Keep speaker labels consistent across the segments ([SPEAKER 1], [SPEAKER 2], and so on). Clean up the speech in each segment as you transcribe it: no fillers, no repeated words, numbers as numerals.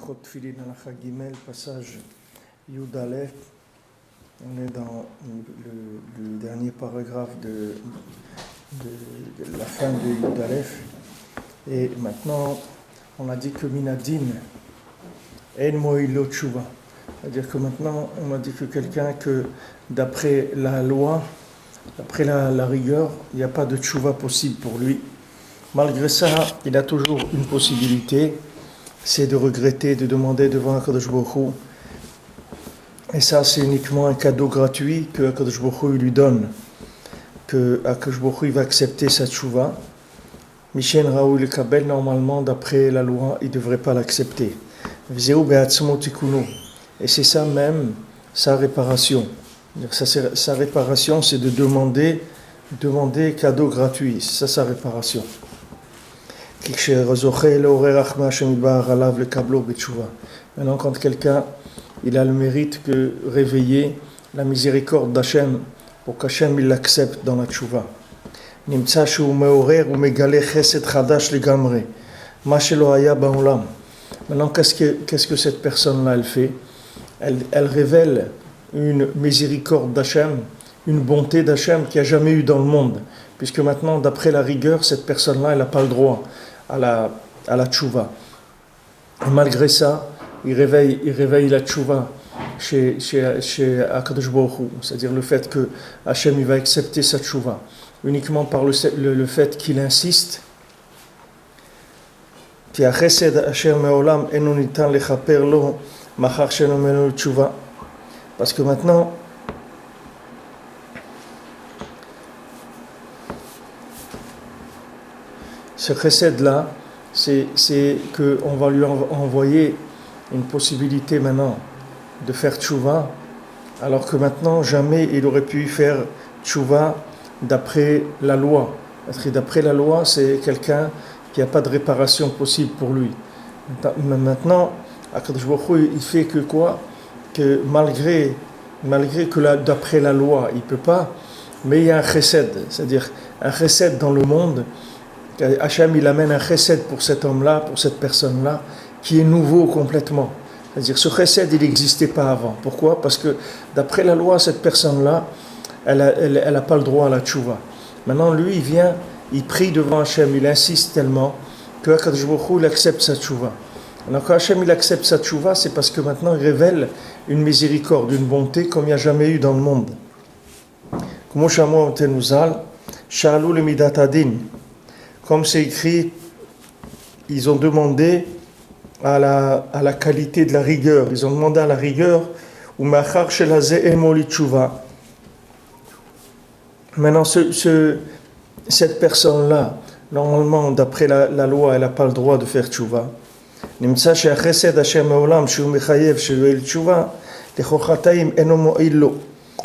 [SPEAKER 1] Hilchot Tfilin Halacha Gimel, passage Yud Aleph. On est dans le dernier paragraphe de la fin de Yud Aleph. Et maintenant, on a dit que Minadin, En Moïlo Tshuva. C'est-à-dire que maintenant, on a dit que quelqu'un que, d'après la loi, d'après la rigueur, il n'y a pas de Tshuva possible pour lui. Malgré ça, il a toujours une possibilité, c'est de regretter, de demander devant HaKadosh Baruch Hu. Et ça, c'est uniquement un cadeau gratuit que HaKadosh Baruch Hu lui donne, que HaKadosh Baruch Hu va accepter sa Tshuva. Mishen Raoul Kabel, normalement, d'après la loi, il ne devrait pas l'accepter. Et c'est ça même, sa réparation. Sa réparation, c'est de demander cadeau gratuit. C'est ça sa réparation. Maintenant, quand quelqu'un il a le mérite de réveiller la miséricorde d'Hachem pour qu'Hachem il l'accepte dans la tchouva. Maintenant, qu'est-ce que cette personne-là elle fait? Elle révèle une miséricorde d'Hachem, une bonté d'Hachem qu'il n'y a jamais eu dans le monde. Puisque maintenant, d'après la rigueur, cette personne-là, elle n'a pas le droit à la tchouva. Et malgré ça, il réveille la tchouva chez HaKadosh Baruch Hu. C'est-à-dire le fait que Hachem il va accepter sa tchouva. Uniquement par le fait qu'il insiste. Parce que maintenant, ce chesed-là, c'est qu'on va lui envoyer une possibilité maintenant de faire tchouva, alors que maintenant, jamais il aurait pu faire tchouva d'après la loi. Parce que d'après la loi, c'est quelqu'un qui n'a pas de réparation possible pour lui. Maintenant, HaKadosh Baruch Hu, il fait que quoi? Que malgré que d'après la loi, il ne peut pas, mais il y a un chesed, c'est-à-dire un chesed dans le monde. Hachem, il amène un chesed pour cet homme-là, pour cette personne-là, qui est nouveau complètement. C'est-à-dire ce chesed, il n'existait pas avant. Pourquoi? Parce que d'après la loi, cette personne-là, elle n'a pas le droit à la tchouva. Maintenant, lui, il vient, il prie devant Hachem, il insiste tellement que HaKadosh Baruch Hu, il accepte sa tchouva. Alors quand Hachem, il accepte sa tchouva, c'est parce que maintenant, il révèle une miséricorde, une bonté comme il n'y a jamais eu dans le monde. Comme c'est écrit, ils ont demandé à la qualité de la rigueur. Ils ont demandé à la rigueur. Maintenant, cette personne-là, normalement, d'après la loi, elle n'a pas le droit de faire tchouva.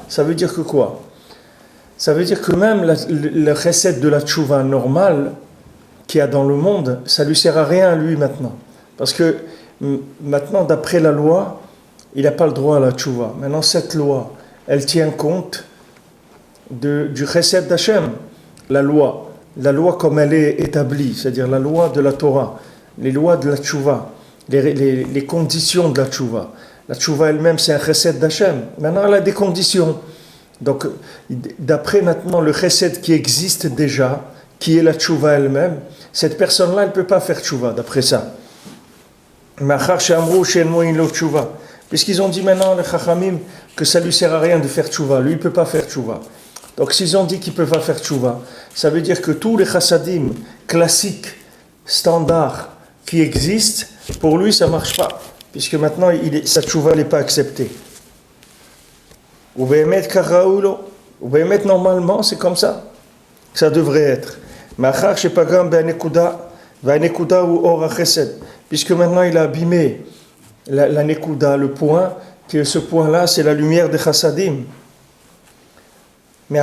[SPEAKER 1] Ça veut dire que quoi? Ça veut dire que même le chesed de la tchouva normale qu'il y a dans le monde, ça ne lui sert à rien à lui maintenant. Parce que maintenant, d'après la loi, il n'a pas le droit à la tchouva. Maintenant, cette loi, elle tient compte du chesed d'Hachem, la loi comme elle est établie, c'est-à-dire la loi de la Torah, les lois de la tchouva, les conditions de la tchouva. La tchouva elle-même, c'est un chesed d'Hachem. Maintenant, elle a des conditions. Donc, d'après maintenant le chesed qui existe déjà, qui est la tchouva elle-même, cette personne-là, elle ne peut pas faire tchouva, d'après ça. Puisqu'ils ont dit maintenant, les chachamim, que ça ne lui sert à rien de faire tchouva. Lui, il ne peut pas faire tchouva. Donc, s'ils ont dit qu'il ne peut pas faire tchouva, ça veut dire que tous les chassadim classiques, standards, qui existent, pour lui, ça ne marche pas. Puisque maintenant, sa tchouva n'est pas acceptée. Ou normalement, c'est comme ça que ça devrait être. Puisque maintenant il a abîmé la nekuda, le point, que ce point-là, c'est la lumière des chassadim. Mais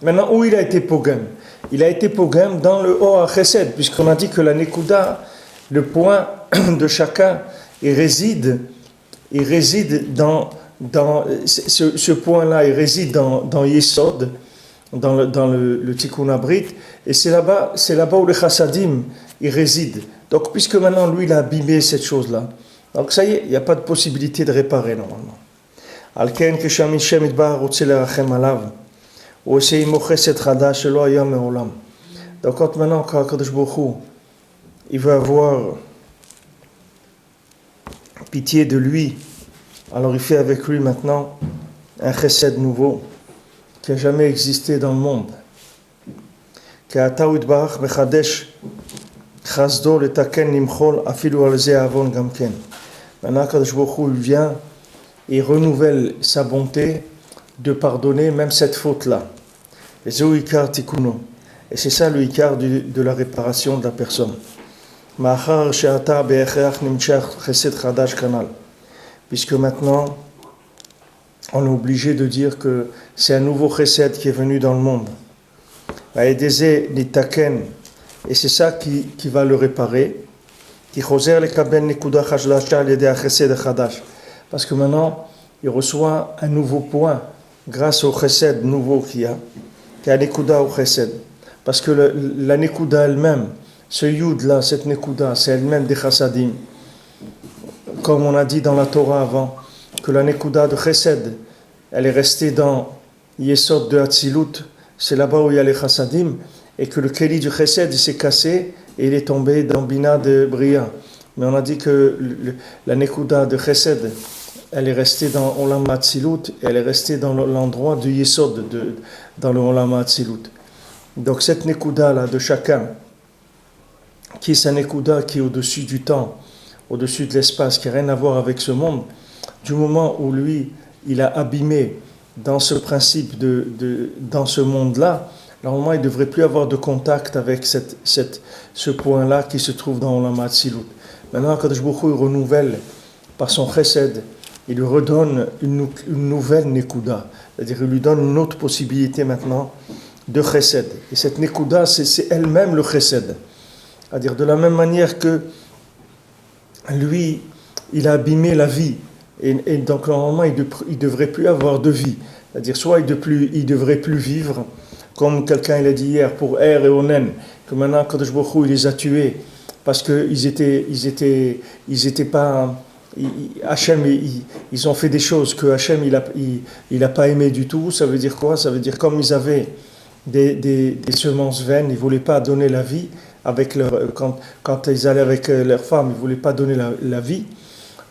[SPEAKER 1] maintenant, où il a été pogam? Il a été pogam dans le or chesed, puisqu'on a dit que la nekuda, le point de chacun, il réside dans ce point-là, il réside dans Yesod, le Tikkun Abrit, et c'est là-bas où les chassadim, ils résident. Donc, puisque maintenant, lui, il a abîmé cette chose-là, donc ça y est, il n'y a pas de possibilité de réparer normalement. Al-Ken Kesham Hashem Yitbarach Rotze Lerachem Alav, ou Essaye Mochesed Chadash Shelo Haya Me'olam. Donc, quand maintenant, quand HaKadosh Baruch Hu, il veut avoir pitié de lui, alors il fait avec lui maintenant un chesed nouveau qui n'a jamais existé dans le monde. Maintenant, Kadosh Baruch Hu vient et renouvelle sa bonté de pardonner même cette faute-là. Et c'est ça le ikar de la réparation de la personne. Puisque maintenant, on est obligé de dire que c'est un nouveau chesed qui est venu dans le monde. Et c'est ça qui va le réparer. Parce que maintenant, il reçoit un nouveau point grâce au chesed nouveau qu'il y a, qui est un nekuda au chesed. Parce que la nekuda elle-même, ce yud là, cette nekuda, c'est elle-même des chassadim. Comme on a dit dans la Torah avant, que la nekuda de chesed, elle est restée dans Yesod de Hatzilut, c'est là-bas où il y a les chassadim, et que le keli du chesed il s'est cassé et il est tombé dans Bina de Bria. Mais on a dit que la nekuda de chesed, elle est restée dans Olam Hatzilut, et elle est restée dans l'endroit du Yesod, dans le Olam Hatzilut. Donc cette nekuda là de chacun, qui est sa nekuda qui est au-dessus du temps, au-dessus de l'espace, qui n'a rien à voir avec ce monde, du moment où lui, il a abîmé dans ce principe, dans ce monde-là, normalement, il ne devrait plus avoir de contact avec ce point-là qui se trouve dans Olam Hatzilut. Maintenant, Kadosh Baruch Hu renouvelle par son chesed, il lui redonne une nouvelle nekuda, c'est-à-dire il lui donne une autre possibilité maintenant de chesed. Et cette nekuda, c'est elle-même le chesed. C'est-à-dire de la même manière que lui, il a abîmé la vie, et donc normalement, il ne devrait plus avoir de vie. C'est-à-dire soit il ne devrait plus vivre, comme quelqu'un l'a dit hier pour Er et Onen, que maintenant Kadosh Baruch Hu, il les a tués parce qu'ils étaient pas... Hachem, ils ont fait des choses que Hachem il a pas aimé du tout. Ça veut dire quoi? Ça veut dire comme ils avaient des semences vaines, ils ne voulaient pas donner la vie avec quand ils allaient avec leurs femmes, ils ne voulaient pas donner la vie.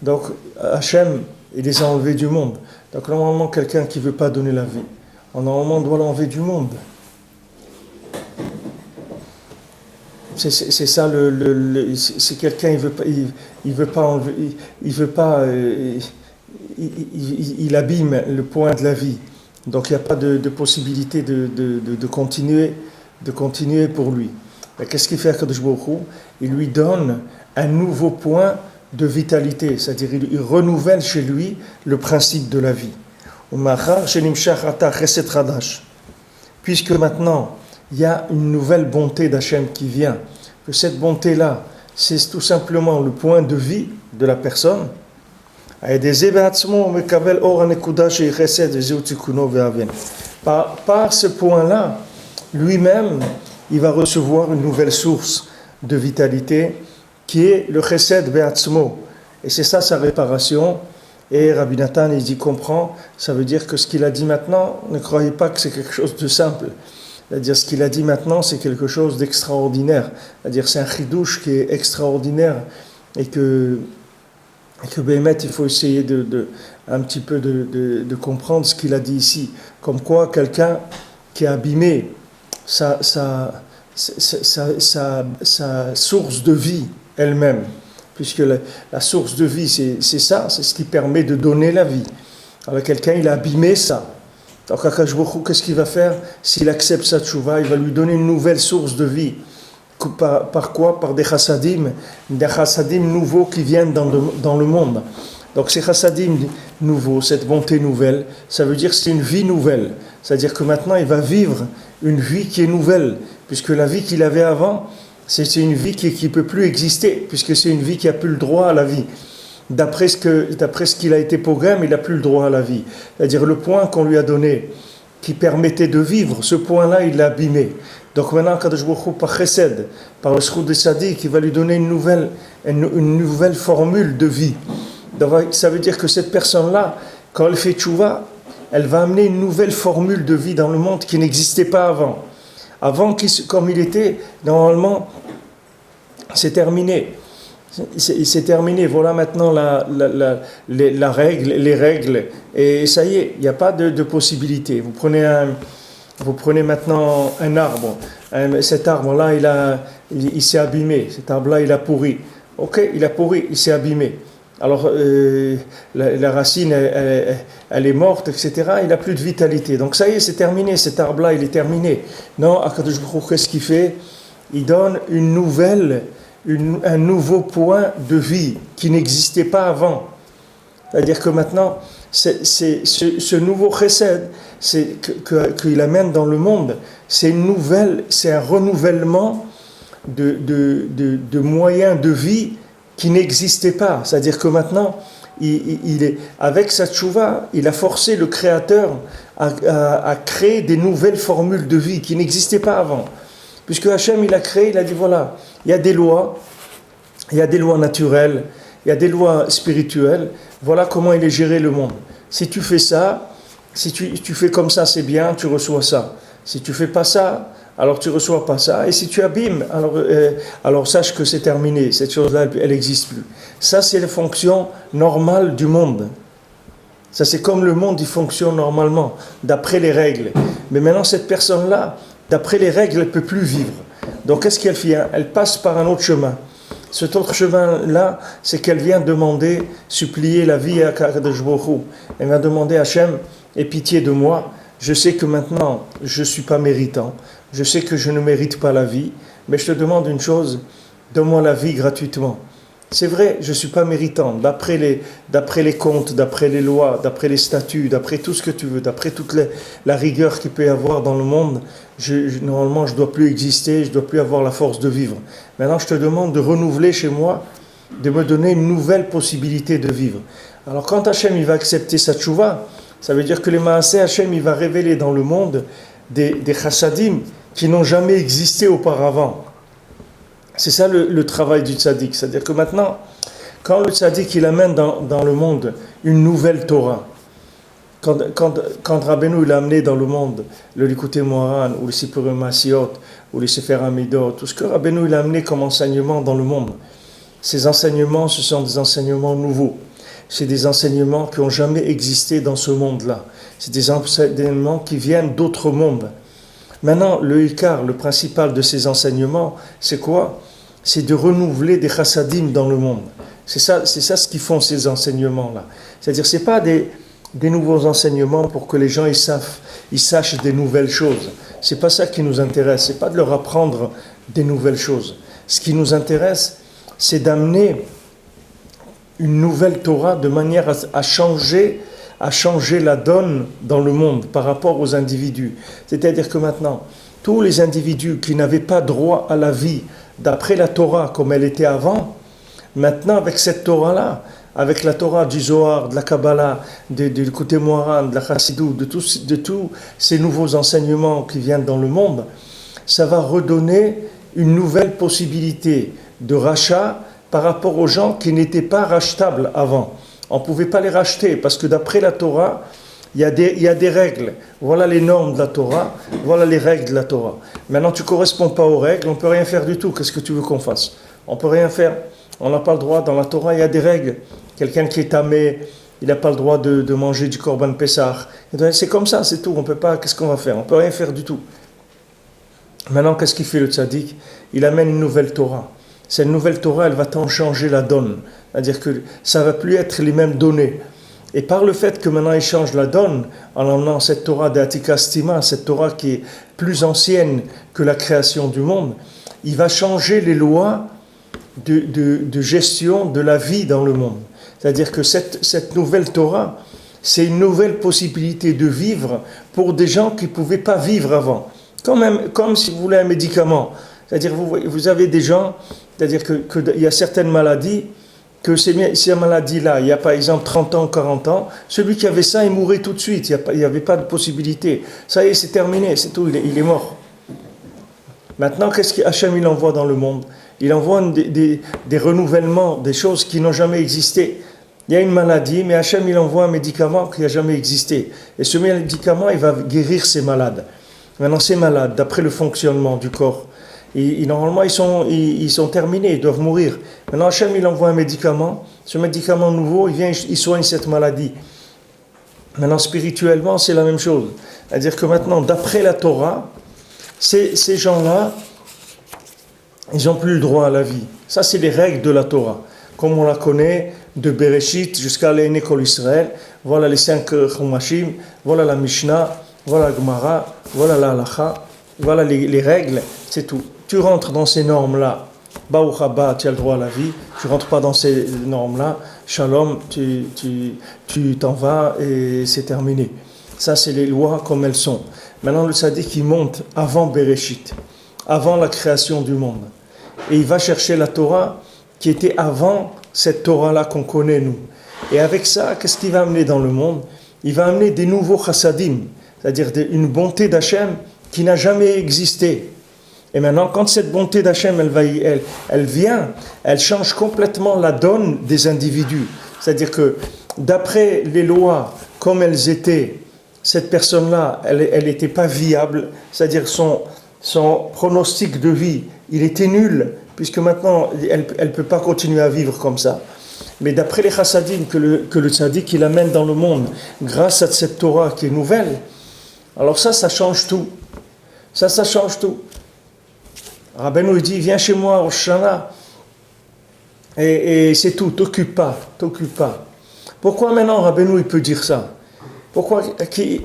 [SPEAKER 1] Donc Hachem, il les a enlevés du monde. Donc normalement, quelqu'un qui ne veut pas donner la vie, normalement, on doit l'enlever du monde. C'est ça c'est quelqu'un, il veut pas enlever, il abîme le point de la vie. Donc il n'y a pas de possibilité de continuer pour lui. Mais qu'est-ce qu'il fait à Kadosh Baruch Hu? Il lui donne un nouveau point de vitalité, c'est-à-dire il renouvelle chez lui le principe de la vie. Puisque maintenant il y a une nouvelle bonté d'Hachem qui vient, que cette bonté-là, c'est tout simplement le point de vie de la personne. Par ce point-là, lui-même, il va recevoir une nouvelle source de vitalité qui est le chesed be'atzmo. Et c'est ça sa réparation. Et Rabbi Nathan, il dit comprend, ça veut dire que ce qu'il a dit maintenant, ne croyez pas que c'est quelque chose de simple. C'est-à-dire ce qu'il a dit maintenant, c'est quelque chose d'extraordinaire. C'est-à-dire c'est un chidouche qui est extraordinaire et que Béhémet, il faut essayer un petit peu de comprendre ce qu'il a dit ici. Comme quoi, quelqu'un qui a abîmé sa source de vie elle-même, puisque la source de vie, c'est ça, c'est ce qui permet de donner la vie. Alors quelqu'un, il a abîmé ça. Donc Akash Baruch Hu, qu'est-ce qu'il va faire? S'il accepte sa tchouva, il va lui donner une nouvelle source de vie. Par quoi? Par des chassadim nouveaux qui viennent dans le monde. Donc ces chassadim nouveaux, cette bonté nouvelle, ça veut dire que c'est une vie nouvelle. C'est-à-dire que maintenant il va vivre une vie qui est nouvelle, puisque la vie qu'il avait avant, c'est une vie qui ne peut plus exister, puisque c'est une vie qui n'a plus le droit à la vie. D'après ce qu'il a été programmé, il n'a plus le droit à la vie. C'est-à-dire le point qu'on lui a donné qui permettait de vivre, ce point-là, il l'a abîmé. Donc maintenant, Kadosh Baruch Hu, par chesed, par le Shchut de Sadiq, il va lui donner une nouvelle formule de vie. Donc, ça veut dire que cette personne-là, quand elle fait tchouva, elle va amener une nouvelle formule de vie dans le monde qui n'existait pas avant. Avant, comme il était, normalement, c'est terminé. C'est terminé. Voilà maintenant les règles. Et ça y est, il n'y a pas de possibilité. Vous prenez maintenant un arbre. Cet arbre-là, il s'est abîmé. Cet arbre-là, il a pourri. Ok, il a pourri, il s'est abîmé. Alors, la racine, elle est morte, etc. Il n'a plus de vitalité. Donc, ça y est, c'est terminé. Cet arbre-là, il est terminé. Non, Akadosh Baruch Hu, qu'est-ce qu'il fait? Il donne un nouveau point de vie qui n'existait pas avant. C'est-à-dire que maintenant, ce nouveau chesed qu'il amène dans le monde, c'est un renouvellement de moyens de vie qui n'existait pas. C'est-à-dire que maintenant, avec sa tchouva, il a forcé le Créateur à créer des nouvelles formules de vie qui n'existaient pas avant. Puisque Hachem, il a créé, il a dit voilà, il y a des lois naturelles, il y a des lois spirituelles, voilà comment il est géré le monde. Si tu fais ça, si tu fais comme ça, c'est bien, tu reçois ça. Si tu fais pas ça, alors tu reçois pas ça. Et si tu abîmes, alors sache que c'est terminé, cette chose-là, elle n'existe plus. Ça, c'est la fonction normale du monde. Ça, c'est comme le monde, il fonctionne normalement, d'après les règles. Mais maintenant, cette personne-là, d'après les règles, elle ne peut plus vivre. Donc, qu'est-ce qu'elle fait? Elle passe par un autre chemin. Cet autre chemin-là, c'est qu'elle vient supplier la vie à Kadosh Baruch Hu. Elle vient demander à Hachem, aie pitié de moi. Je sais que maintenant, je ne suis pas méritant. Je sais que je ne mérite pas la vie. Mais je te demande une chose, donne-moi la vie gratuitement. C'est vrai, je ne suis pas méritant. D'après les comptes, d'après les lois, d'après les statuts, d'après tout ce que tu veux, d'après toute la rigueur qu'il peut y avoir dans le monde, normalement, je ne dois plus exister, je ne dois plus avoir la force de vivre. Maintenant, je te demande de renouveler chez moi, de me donner une nouvelle possibilité de vivre. Alors, quand Hachem il va accepter sa tchouva, ça veut dire que les maaseh, Hachem il va révéler dans le monde des chassadim qui n'ont jamais existé auparavant. C'est ça le travail du tzaddik. C'est-à-dire que maintenant, quand le tzaddik il amène dans le monde une nouvelle Torah, quand Rabbeinu il a amené dans le monde le Likutei Moharan ou le Sipurim Masiot ou le Sefer Hamidot, tout ce que Rabbeinu il a amené comme enseignement dans le monde, ces enseignements, ce sont des enseignements nouveaux. C'est des enseignements qui n'ont jamais existé dans ce monde-là. C'est des enseignements qui viennent d'autres mondes. Maintenant, le principal de ces enseignements, c'est quoi? C'est de renouveler des chassadim dans le monde. C'est ça ce qu'ils font, ces enseignements-là. C'est-à-dire, ce n'est pas des nouveaux enseignements pour que les gens ils sachent des nouvelles choses. Ce n'est pas ça qui nous intéresse. Ce n'est pas de leur apprendre des nouvelles choses. Ce qui nous intéresse, c'est d'amener une nouvelle Torah de manière à changer la donne dans le monde par rapport aux individus. C'est-à-dire que maintenant, tous les individus qui n'avaient pas droit à la vie d'après la Torah comme elle était avant, maintenant avec cette Torah-là, avec la Torah du Zohar, de la Kabbalah, du Likutei Moharan, de la Chassidut, de tous ces nouveaux enseignements qui viennent dans le monde, ça va redonner une nouvelle possibilité de rachat par rapport aux gens qui n'étaient pas rachetables avant. On ne pouvait pas les racheter parce que d'après la Torah, il y a des règles. Voilà les normes de la Torah, voilà les règles de la Torah. Maintenant, tu ne corresponds pas aux règles, on ne peut rien faire du tout. Qu'est-ce que tu veux qu'on fasse? On ne peut rien faire. On n'a pas le droit. Dans la Torah, il y a des règles. Quelqu'un qui est tamé, il n'a pas le droit de manger du Korban Pessah. C'est comme ça, c'est tout. On peut pas. Qu'est-ce qu'on va faire? On ne peut rien faire du tout. Maintenant, qu'est-ce qu'il fait le tzaddik? Il amène une nouvelle Torah. Cette nouvelle Torah, elle va tant changer la donne. C'est-à-dire que ça ne va plus être les mêmes données. Et par le fait que maintenant il change la donne, en emmenant cette Torah d'Atika Stima, cette Torah qui est plus ancienne que la création du monde, il va changer les lois de gestion de la vie dans le monde. C'est-à-dire que cette nouvelle Torah, c'est une nouvelle possibilité de vivre pour des gens qui ne pouvaient pas vivre avant. Comme si vous voulez un médicament. C'est-à-dire vous avez des gens, c'est-à-dire qu'il y a certaines maladies que ces maladies-là, il y a par exemple 30 ans, 40 ans, celui qui avait ça, il mourait tout de suite, il n'y avait pas de possibilité. Ça y est, c'est terminé, c'est tout, il est mort. Maintenant, qu'est-ce qu'Hachem il envoie dans le monde? Il envoie des renouvellements, des choses qui n'ont jamais existé. Il y a une maladie, mais Hachem il envoie un médicament qui n'a jamais existé. Et ce médicament, il va guérir ces malades. Maintenant, ces malades, d'après le fonctionnement du corps, normalement, ils sont terminés, ils doivent mourir. Maintenant, Hachem, il envoie un médicament. Ce médicament nouveau, il soigne cette maladie. Maintenant, spirituellement, c'est la même chose. C'est-à-dire que maintenant, d'après la Torah, ces gens-là, ils n'ont plus le droit à la vie. Ça, c'est les règles de la Torah. Comme on la connaît, de Bereshit jusqu'à l'École Israël. Voilà les 5 Chumashim, voilà la Mishnah, voilà la Gemara, voilà la Halacha, voilà les règles, c'est tout. Tu rentres dans ces normes-là, Baruch haba, tu as le droit à la vie. Tu ne rentres pas dans ces normes-là, Shalom, tu t'en vas et c'est terminé. Ça, c'est les lois comme elles sont. Maintenant, le tzaddik, il monte avant Bereshit, avant la création du monde. Et il va chercher la Torah qui était avant cette Torah-là qu'on connaît, nous. Et avec ça, qu'est-ce qu'il va amener dans le monde? Il va amener des nouveaux chassadim, c'est-à-dire une bonté d'Hachem qui n'a jamais existé. Et maintenant, quand cette bonté d'Hachem, elle vient, elle change complètement la donne des individus. C'est-à-dire que d'après les lois, comme elles étaient, cette personne-là, elle n'était pas viable, c'est-à-dire son pronostic de vie, il était nul, puisque maintenant, elle ne peut pas continuer à vivre comme ça. Mais d'après les chassadim que le tzaddik il amène dans le monde, grâce à cette Torah qui est nouvelle, alors ça change tout. Ça change tout. Rabbeinu il dit, viens chez moi au Shana, et c'est tout, t'occupe pas. Pourquoi maintenant Rabbeinu il peut dire ça? Pourquoi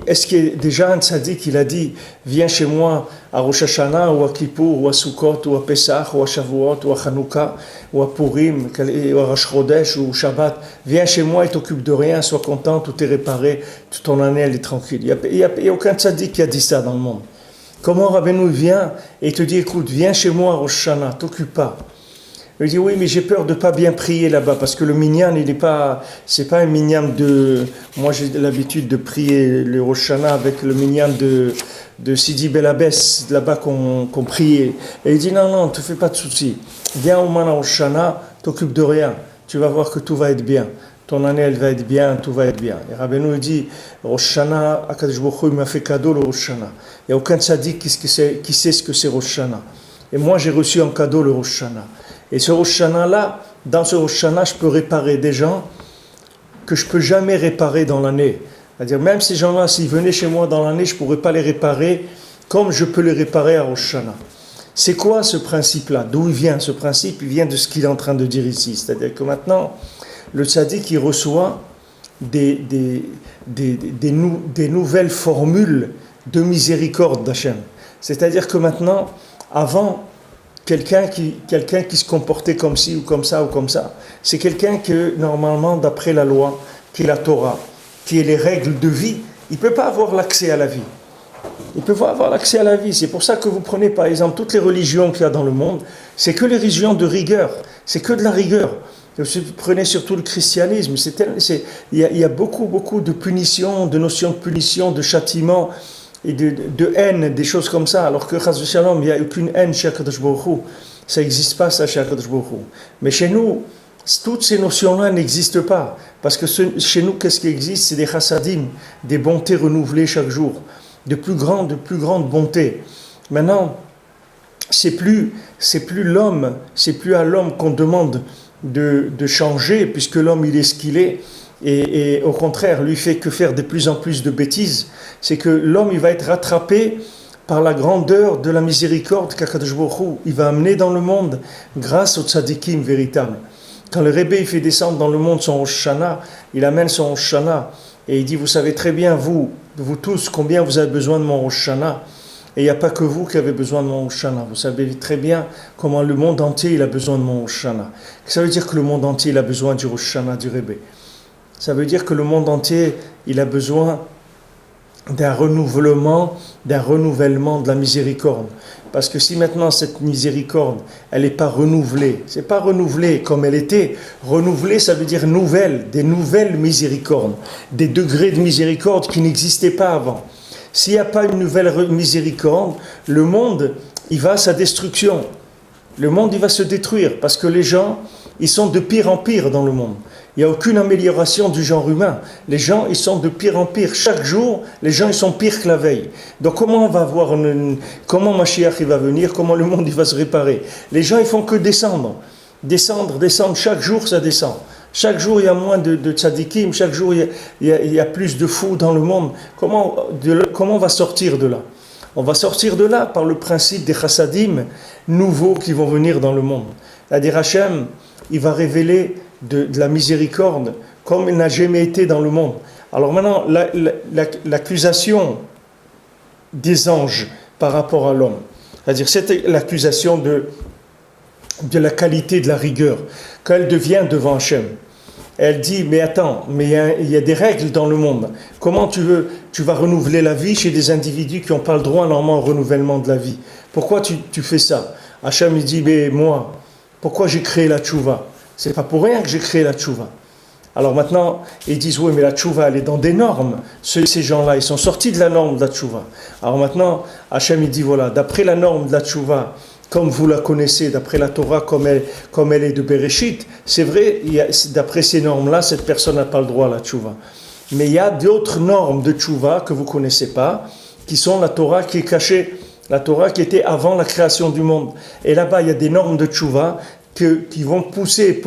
[SPEAKER 1] est-ce qu'il y a déjà un tzaddik qui a dit viens chez moi à Rosh Hashanah ou à Kippour ou à Sukkot ou à Pesach ou à Shavuot ou à Hanouka ou à Purim ou à Rosh Chodesh ou Shabbat, viens chez moi et t'occupe de rien, sois content, tout est réparé, toute ton année elle est tranquille. Il y a aucun tzaddik qui a dit ça dans le monde. Comment Rabbeinu vient et te dit écoute, viens chez moi à Rosh Hashanah, t'occupe pas. Il dit oui, mais j'ai peur de pas bien prier là-bas parce que le minyan, c'est pas un minyan de. Moi, j'ai l'habitude de prier le Rosh Hashanah avec le minyan de Sidi Bel Abbès, là-bas qu'on priait. Et il dit non, te fais pas de soucis. Viens au Mana Rosh Hashanah, t'occupe de rien. Tu vas voir que tout va être bien. Ton année, elle va être bien, tout va être bien. Et Rabbeinu dit Rosh Hashanah, Akadosh Baruch Hu m'a fait cadeau le Rosh Hashanah. Il n'y a aucun tzaddik qui sait ce que c'est Rosh Hashanah. Et moi, j'ai reçu en cadeau le Rosh Hashanah. Et ce Rosh Hashanah-là, dans ce Rosh Hashanah, je peux réparer des gens que je ne peux jamais réparer dans l'année. C'est-à-dire, même ces gens-là, s'ils venaient chez moi dans l'année, je ne pourrais pas les réparer comme je peux les réparer à Rosh Hashanah. C'est quoi ce principe-là? D'où il vient ce principe? Il vient de ce qu'il est en train de dire ici. C'est-à-dire que maintenant, le tzaddik, il reçoit des nouvelles formules de miséricorde d'Hachem. C'est-à-dire que maintenant, avant, quelqu'un qui se comportait comme ci ou comme ça, c'est quelqu'un que, normalement, d'après la loi, qui est la Torah, qui est les règles de vie, il ne peut pas avoir l'accès à la vie. Il ne peut pas avoir l'accès à la vie. C'est pour ça que vous prenez, par exemple, toutes les religions qu'il y a dans le monde, c'est que les religions de rigueur, c'est que de la rigueur. Vous prenez surtout le christianisme, il y a beaucoup de punitions, de notions de punition, de châtiment, et de haine, des choses comme ça, alors que Chas v'Shalom, il n'y a aucune haine chez Akadosh Baruch Hu. Ça n'existe pas ça chez Akadosh Baruch Hu. Mais chez nous, toutes ces notions-là n'existent pas, parce que chez nous, qu'est-ce qui existe? C'est des chassadim, des bontés renouvelées chaque jour, de plus grandes bontés. Maintenant, c'est plus l'homme, c'est plus à l'homme qu'on demande de changer, puisque l'homme il est ce qu'il est. Et au contraire, lui fait que faire de plus en plus de bêtises, c'est que l'homme il va être rattrapé par la grandeur de la miséricorde qu'Akadosh Baruch Hu il va amener dans le monde grâce aux tzadikim véritables. Quand le Rebbe il fait descendre dans le monde son Rosh Hashanah, il amène son Rosh Hashanah et il dit vous savez très bien vous tous combien vous avez besoin de mon Rosh Hashanah. Et il n'y a pas que vous qui avez besoin de mon Rosh Hashanah. Vous savez très bien comment le monde entier il a besoin de mon Rosh Hashanah. Ça veut dire que le monde entier il a besoin du Rosh Hashanah du Rebbe. Ça veut dire que le monde entier, il a besoin d'un renouvellement de la miséricorde. Parce que si maintenant cette miséricorde, elle n'est pas renouvelée, c'est pas renouvelée comme elle était. Renouvelée, ça veut dire nouvelle, des nouvelles miséricordes, des degrés de miséricorde qui n'existaient pas avant. S'il n'y a pas une nouvelle miséricorde, le monde, il va à sa destruction. Le monde, il va se détruire parce que les gens, ils sont de pire en pire dans le monde. Il n'y a aucune amélioration du genre humain. Les gens, ils sont de pire en pire. Chaque jour, les gens, ils sont pires que la veille. Donc comment on va voir, comment Mashiach il va venir, comment le monde il va se réparer? Les gens, ils font que descendre. Descendre, descendre. Chaque jour, ça descend. Chaque jour, il y a moins de tzadikim. Chaque jour, il y a plus de fous dans le monde. Comment on va sortir de là? On va sortir de là par le principe des chassadim nouveaux qui vont venir dans le monde. C'est-à-dire Hachem, il va révéler de la miséricorde comme il n'a jamais été dans le monde. Alors maintenant, l'accusation des anges par rapport à l'homme, c'est-à-dire c'était l'accusation de la qualité de la rigueur, quand elle devient devant Hachem. Elle dit, mais attends, mais il y a des règles dans le monde. Comment tu vas renouveler la vie chez des individus qui n'ont pas le droit normalement au renouvellement de la vie? Pourquoi tu fais ça? Hachem il dit, mais moi, pourquoi j'ai créé la tchouva? C'est pas pour rien que j'ai créé la tchouva. Alors maintenant, ils disent, oui, mais la tchouva, elle est dans des normes. Ces gens-là, ils sont sortis de la norme de la tchouva. Alors maintenant, Hachem, il dit, voilà, d'après la norme de la tchouva, comme vous la connaissez, d'après la Torah, comme elle est de Bereshit, c'est vrai, d'après ces normes-là, cette personne n'a pas le droit à la tchouva. Mais il y a d'autres normes de tchouva que vous ne connaissez pas, qui sont la Torah qui est cachée, la Torah qui était avant la création du monde. Et là-bas, il y a des normes de tchouva qui vont pousser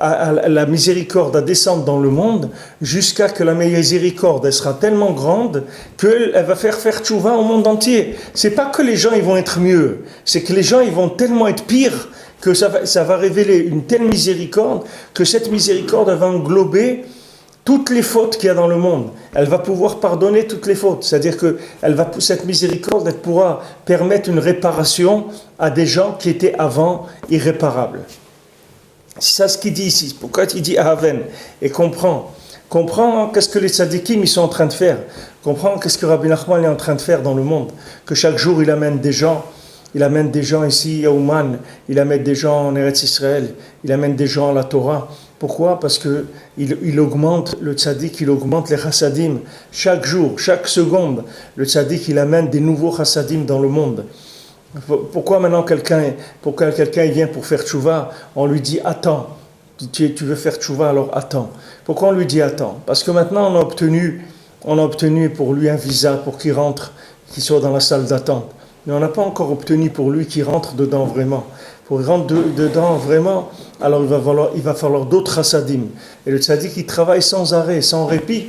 [SPEAKER 1] à la miséricorde à descendre dans le monde, jusqu'à que la miséricorde elle sera tellement grande qu'elle va faire tchouva au monde entier. C'est pas que les gens ils vont être mieux, c'est que les gens ils vont tellement être pires que ça va révéler une telle miséricorde que cette miséricorde elle va englober toutes les fautes qu'il y a dans le monde. Elle va pouvoir pardonner toutes les fautes. C'est-à-dire que cette miséricorde elle pourra permettre une réparation à des gens qui étaient avant irréparables. C'est ça ce qu'il dit ici. Pourquoi il dit Ahaven? Et comprends qu'est-ce que les tzadikim ils sont en train de faire. Comprends qu'est-ce que Rabbi Nachman est en train de faire dans le monde. Que chaque jour il amène des gens ici à Ouman, il amène des gens en Eretz Israël, il amène des gens à la Torah. Pourquoi? Parce que il augmente le tzadik, il augmente les chassadim. Chaque jour, chaque seconde, le tzadik il amène des nouveaux chassadim dans le monde. Pourquoi maintenant quelqu'un il vient pour faire tchouva, on lui dit attends, tu veux faire tchouva alors attends. Pourquoi on lui dit attends? Parce que maintenant on a obtenu pour lui un visa pour qu'il rentre, qu'il soit dans la salle d'attente. Mais on n'a pas encore obtenu pour lui qu'il rentre dedans vraiment. Pour qu'il rentre dedans vraiment, alors il va falloir d'autres chassadim. Et le tzaddik il travaille sans arrêt, sans répit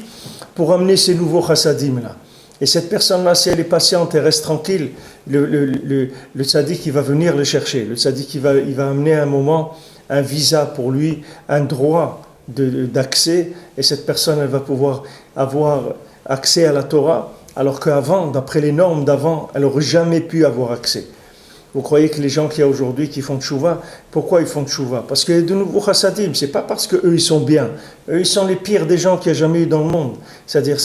[SPEAKER 1] pour amener ces nouveaux chassadim là. Et cette personne-là, si elle est patiente et reste tranquille, le tzaddik, il va venir le chercher. Le tzaddik, il va amener un moment, un visa pour lui, un droit d'accès. Et cette personne, elle va pouvoir avoir accès à la Torah, alors qu'avant, d'après les normes d'avant, elle n'aurait jamais pu avoir accès. Vous croyez que les gens qu'il y a aujourd'hui qui font tchouva, pourquoi ils font tchouva? Parce qu'il y a de nouveaux chassadim, c'est pas parce qu'eux ils sont bien. Eux ils sont les pires des gens qu'il y a jamais eu dans le monde. C'est-à-dire,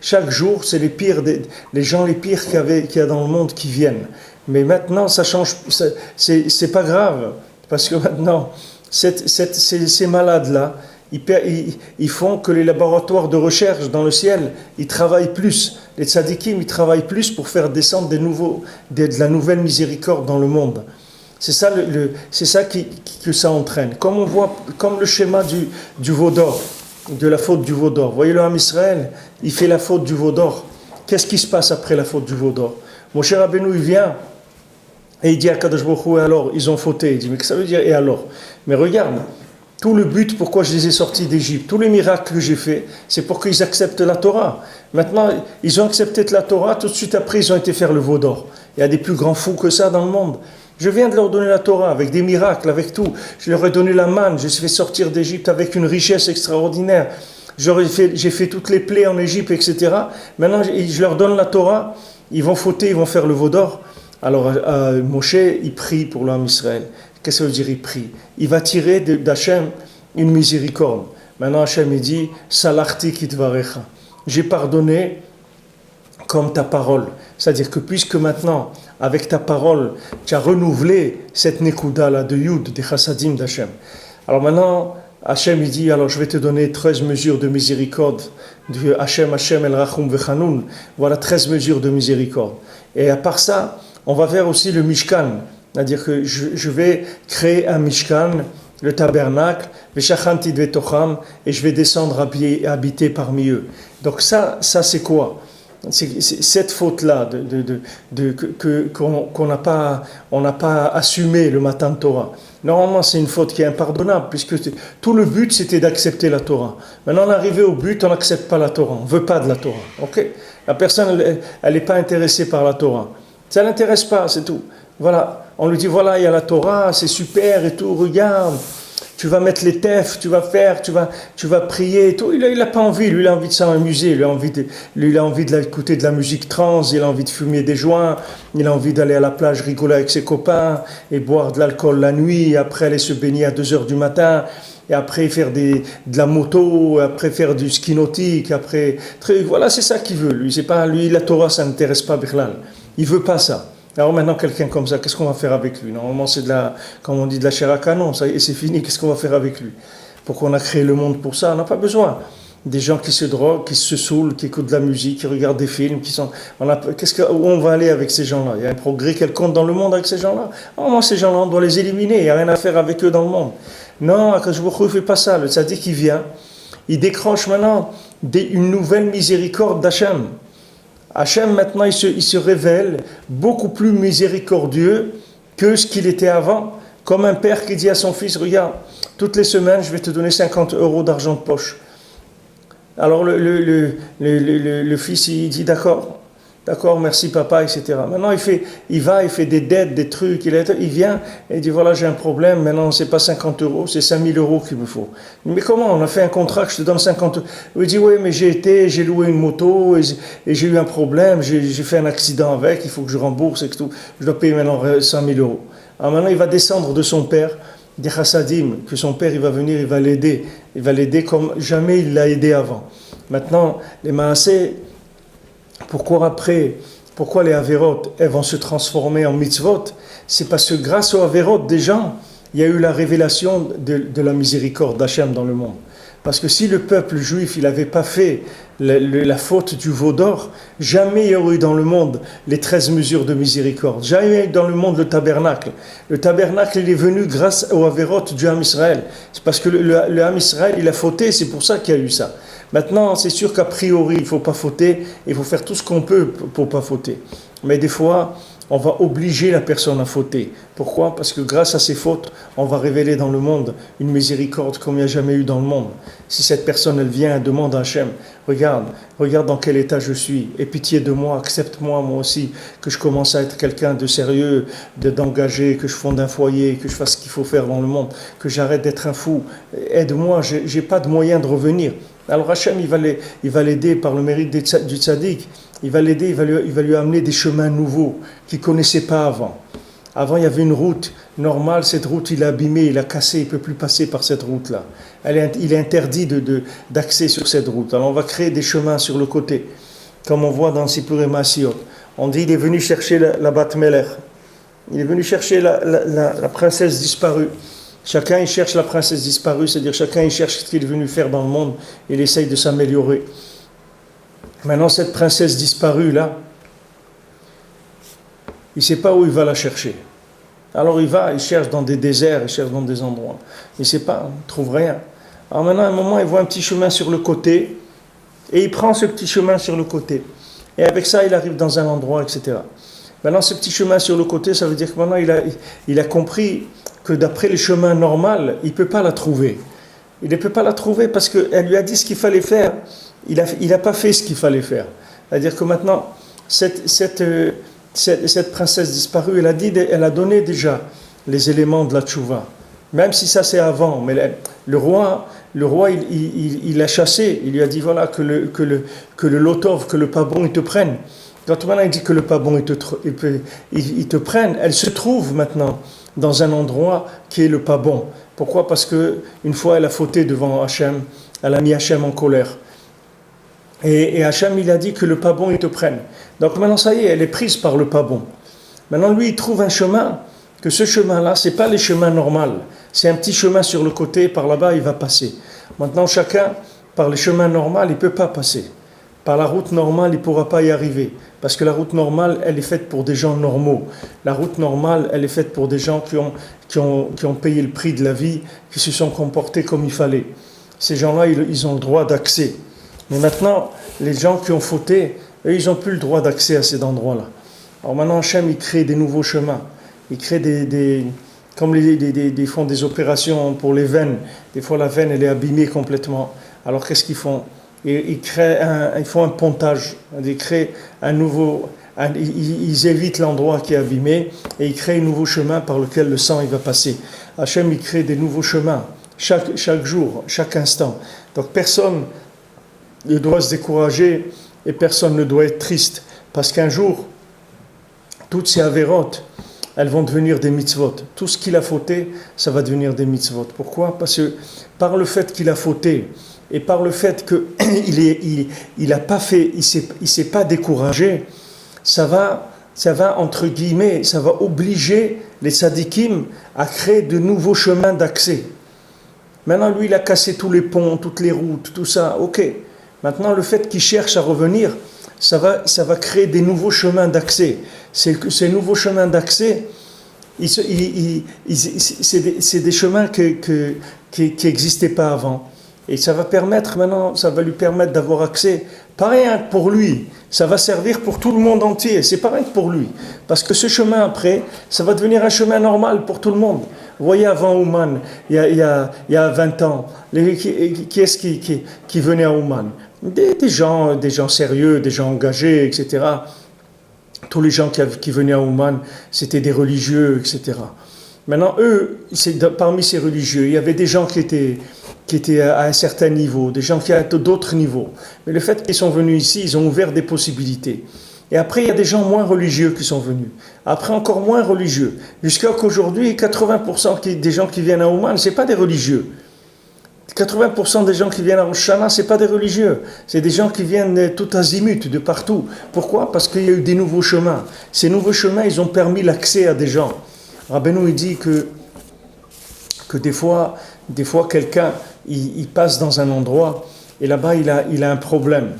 [SPEAKER 1] chaque jour, c'est les pires, les gens les pires qu'il y a dans le monde qui viennent. Mais maintenant, ça change, c'est pas grave. Parce que maintenant, ces malades-là, ils font que les laboratoires de recherche dans le ciel, ils travaillent plus. Les tzadikim, ils travaillent plus pour faire descendre de la nouvelle miséricorde dans le monde. C'est ça, que ça entraîne. Comme on voit, comme le schéma du veau d'or, de la faute du veau d'or. Vous voyez le Ham Israël, il fait la faute du veau d'or. Qu'est-ce qui se passe après la faute du veau d'or? Mon cher Rabbeinu, il vient et il dit à Kadosh Baruch Hu, et alors, ils ont fauté. Il dit, mais qu'est-ce que ça veut dire, et alors? Mais regarde, tout le but pourquoi je les ai sortis d'Égypte, tous les miracles que j'ai faits, c'est pour qu'ils acceptent la Torah. Maintenant, ils ont accepté la Torah, tout de suite après, ils ont été faire le veau d'or. Il y a des plus grands fous que ça dans le monde. Je viens de leur donner la Torah, avec des miracles, avec tout. Je leur ai donné la manne, je les ai fait sortir d'Égypte avec une richesse extraordinaire. J'ai fait toutes les plaies en Égypte, etc. Maintenant, je leur donne la Torah, ils vont fauter, ils vont faire le veau d'or. Alors, Moshe, il prie pour l'homme Israël. Qu'est-ce que ça veut dire, il prie? Il va tirer d'Hachem une miséricorde. Maintenant, Hachem, il dit, Salarti kitvarecha. J'ai pardonné comme ta parole. C'est-à-dire que puisque maintenant, avec ta parole, tu as renouvelé cette Nekuda-là de Yud, des Chassadim d'Hachem. Alors maintenant, Hachem il dit, alors je vais te donner 13 mesures de miséricorde, de Hachem, El Rachum Vechanoun. Voilà 13 mesures de miséricorde. Et à part ça, on va faire aussi le Mishkan. C'est-à-dire que je vais créer un Mishkan, le tabernacle, et je vais descendre habiter parmi eux. Donc ça c'est quoi? C'est cette faute-là qu'on n'a pas assumé le matin de Torah. Normalement, c'est une faute qui est impardonnable, puisque tout le but, c'était d'accepter la Torah. Maintenant, on est arrivé au but, on n'accepte pas la Torah, on ne veut pas de la Torah. Okay? La personne, elle n'est pas intéressée par la Torah. Ça ne l'intéresse pas, c'est tout. Voilà, on lui dit, voilà, il y a la Torah, c'est super et tout, regarde. Tu vas mettre les tefs, tu vas faire, tu vas prier et tout. Il n'a pas envie, lui il a envie de s'amuser, lui il a envie d'écouter de la musique trans, il a envie de fumer des joints, il a envie d'aller à la plage rigoler avec ses copains et boire de l'alcool la nuit, et après aller se baigner à 2h du matin, et après faire de la moto, après faire du ski nautique, après... Voilà, c'est ça qu'il veut, lui. C'est pas, lui, la Torah, ça ne l'intéresse pas, Birlal. Il veut pas ça. Alors maintenant, quelqu'un comme ça, qu'est-ce qu'on va faire avec lui? Normalement, c'est comme on dit, de la chair à canon, ça y est, c'est fini, qu'est-ce qu'on va faire avec lui? Pourquoi on a créé le monde pour ça? On n'a pas besoin. Des gens qui se droguent, qui se saoulent, qui écoutent de la musique, qui regardent des films, où on va aller avec ces gens-là? Il y a un progrès quelconque dans le monde avec ces gens-là? Normalement, ces gens-là, on doit les éliminer, il n'y a rien à faire avec eux dans le monde. Non, Akadosh Baruch Hu ne fait pas ça. Le tzaddik qui vient, il décroche maintenant une nouvelle miséricorde d'Hachem. Hachem, maintenant, il se révèle beaucoup plus miséricordieux que ce qu'il était avant. Comme un père qui dit à son fils, regarde, toutes les semaines, je vais te donner 50 € d'argent de poche. Alors le fils, il dit, d'accord, merci papa, etc. Maintenant, il fait des dettes, des trucs, il vient et il dit, voilà, j'ai un problème, maintenant, c'est pas 50 €, c'est 5 000 € qu'il me faut. Mais comment? On a fait un contrat que je te donne 50 €. Il dit, oui, mais j'ai loué une moto et j'ai eu un problème, j'ai fait un accident avec, il faut que je rembourse et tout. Je dois payer maintenant 100 000 €. Alors maintenant, il va descendre de son père, des chassadim, que son père, il va venir, il va l'aider comme jamais il l'a aidé avant. Maintenant, les maaseh, pourquoi les avérotes, elles vont se transformer en mitzvot? C'est parce que grâce aux avérotes des gens, il y a eu la révélation de la miséricorde d'Hachem dans le monde. Parce que si le peuple juif, il n'avait pas fait la faute du veau d'or, jamais il y aurait eu dans le monde les 13 mesures de miséricorde. Jamais il y a eu dans le monde le tabernacle. Le tabernacle, il est venu grâce aux avérotes du Ham Israël. C'est parce que le Ham Israël, il a fauté, c'est pour ça qu'il y a eu ça. Maintenant, c'est sûr qu'a priori, il ne faut pas fauter, il faut faire tout ce qu'on peut pour ne pas fauter. Mais des fois, on va obliger la personne à fauter. Pourquoi? Parce que grâce à ces fautes, on va révéler dans le monde une miséricorde comme il n'y a jamais eu dans le monde. Si cette personne, elle vient et demande à Hachem, regarde dans quel état je suis, aie pitié de moi, accepte-moi, moi aussi, que je commence à être quelqu'un de sérieux, d'engagé, que je fonde un foyer, que je fasse ce qu'il faut faire dans le monde, que j'arrête d'être un fou, aide-moi, j'ai pas de moyen de revenir. Alors Hachem, il va l'aider par le mérite du tzaddik, il va l'aider, il va lui amener des chemins nouveaux qu'il ne connaissait pas avant. Avant, il y avait une route normale, cette route, il a abîmé, il a cassé, il ne peut plus passer par cette route-là. Il est interdit d'accès sur cette route. Alors on va créer des chemins sur le côté, comme on voit dans Sipurei Maasiot. On dit, il est venu chercher la Bat Melech. Il est venu chercher la princesse disparue. Chacun il cherche la princesse disparue, c'est-à-dire chacun il cherche ce qu'il est venu faire dans le monde, il essaye de s'améliorer. Maintenant cette princesse disparue là, il ne sait pas où il va la chercher. Alors il cherche dans des déserts, il cherche dans des endroits. Il ne sait pas, il ne trouve rien. Alors maintenant à un moment il voit un petit chemin sur le côté, et il prend ce petit chemin sur le côté. Et avec ça il arrive dans un endroit, etc. Maintenant ce petit chemin sur le côté, ça veut dire que maintenant il a compris que d'après le chemin normal, il ne peut pas la trouver. Il ne peut pas la trouver parce qu'elle lui a dit ce qu'il fallait faire. Il n'a pas fait ce qu'il fallait faire. C'est-à-dire que maintenant, cette princesse disparue, elle a donné déjà les éléments de la tchouva. Même si ça c'est avant, mais le roi il l'a chassé. Il lui a dit voilà que le lotov, que le pas bon, il te prenne. Quand maintenant il dit que le pas bon, il te prenne, elle se trouve maintenant dans un endroit qui est le pas bon. Pourquoi? Parce que une fois elle a fauté devant Hachem, elle a mis Hachem en colère. Et Hachem, il a dit que le pas bon, il te prenne. Donc maintenant, ça y est, elle est prise par le pas bon. Maintenant, lui, il trouve un chemin, que ce chemin-là, ce n'est pas les chemins normaux. C'est un petit chemin sur le côté, par là-bas, il va passer. Maintenant, chacun, par les chemins normaux, il ne peut pas passer. Par la route normale, il ne pourra pas y arriver. Parce que la route normale, elle est faite pour des gens normaux. La route normale, elle est faite pour des gens qui ont payé le prix de la vie, qui se sont comportés comme il fallait. Ces gens-là, ils ont le droit d'accès. Mais maintenant, les gens qui ont fauté, eux, ils n'ont plus le droit d'accès à ces endroits-là. Alors maintenant, Hachem, il crée des nouveaux chemins. Il crée comme ils font des opérations pour les veines. Des fois, la veine, elle est abîmée complètement. Alors, qu'est-ce qu'ils font? Ils font un pontage. Ils créent un nouveau... Ils évitent l'endroit qui est abîmé et ils créent un nouveau chemin par lequel le sang il va passer. Hachem, il crée des nouveaux chemins chaque jour, chaque instant. Donc, personne ne doit se décourager et personne ne doit être triste. Parce qu'un jour, toutes ces avérotes, elles vont devenir des mitzvot. Tout ce qu'il a fauté, ça va devenir des mitzvot. Pourquoi? Parce que par le fait qu'il a fauté et par le fait qu'il a pas fait, il s'est pas découragé, ça va entre guillemets, ça va obliger les tzadikim à créer de nouveaux chemins d'accès. Maintenant, lui, il a cassé tous les ponts, toutes les routes, tout ça. Ok. Maintenant, le fait qu'il cherche à revenir, ça va créer des nouveaux chemins d'accès. Ces nouveaux chemins d'accès, c'est des chemins qui n'existaient pas avant. Et ça va lui permettre d'avoir accès, pas rien que pour lui, ça va servir pour tout le monde entier, c'est pas rien que pour lui. Parce que ce chemin après, ça va devenir un chemin normal pour tout le monde. Vous voyez, avant Ouman, il y a 20 ans, qui est-ce qui venait à Ouman? Des gens sérieux, des gens engagés, etc. Tous les gens qui venaient à Ouman, c'était des religieux, etc. Maintenant, eux, parmi ces religieux, il y avait des gens qui étaient à un certain niveau, des gens qui étaient à d'autres niveaux. Mais le fait qu'ils sont venus ici, ils ont ouvert des possibilités. Et après, il y a des gens moins religieux qui sont venus. Après, encore moins religieux. Jusqu'à qu'aujourd'hui, 80% des gens qui viennent à Ouman, ce n'est pas des religieux. 80% des gens qui viennent à Rosh Hashanah, ce n'est pas des religieux. C'est des gens qui viennent tout azimut, de partout. Pourquoi? Parce qu'il y a eu des nouveaux chemins. Ces nouveaux chemins, ils ont permis l'accès à des gens. Rabbeinu, il dit que des fois quelqu'un, il passe dans un endroit, et là-bas, il a un problème.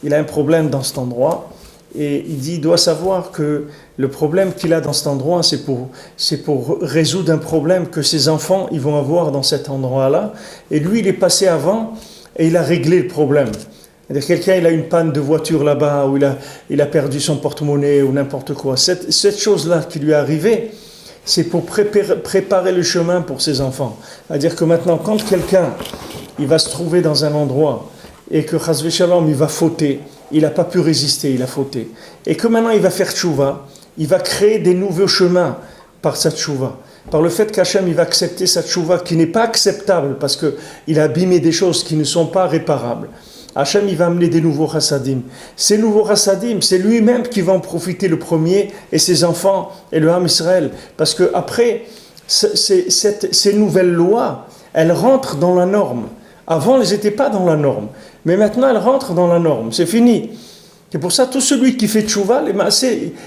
[SPEAKER 1] Il a un problème dans cet endroit, et il doit savoir que le problème qu'il a dans cet endroit, c'est pour résoudre un problème que ses enfants ils vont avoir dans cet endroit-là. Et lui, il est passé avant et il a réglé le problème. C'est-à-dire quelqu'un, il a une panne de voiture là-bas, ou il a perdu son porte-monnaie, ou n'importe quoi. Cette chose-là qui lui est arrivée, c'est pour préparer le chemin pour ses enfants. C'est-à-dire que maintenant, quand quelqu'un il va se trouver dans un endroit et que Chas v'Shalom, il va fauter, il n'a pas pu résister, il a fauté, et que maintenant il va faire tchouva, il va créer des nouveaux chemins par sa tchouva. Par le fait qu'Hachem il va accepter sa tchouva qui n'est pas acceptable parce qu'il a abîmé des choses qui ne sont pas réparables. Hachem il va amener des nouveaux chassadim. Ces nouveaux chassadim, c'est lui-même qui va en profiter le premier et ses enfants et le Ham Israël. Parce que après, ces nouvelles lois, elles rentrent dans la norme. Avant, elles n'étaient pas dans la norme. Mais maintenant, elles rentrent dans la norme. C'est fini. C'est pour ça, tout celui qui fait tchouva,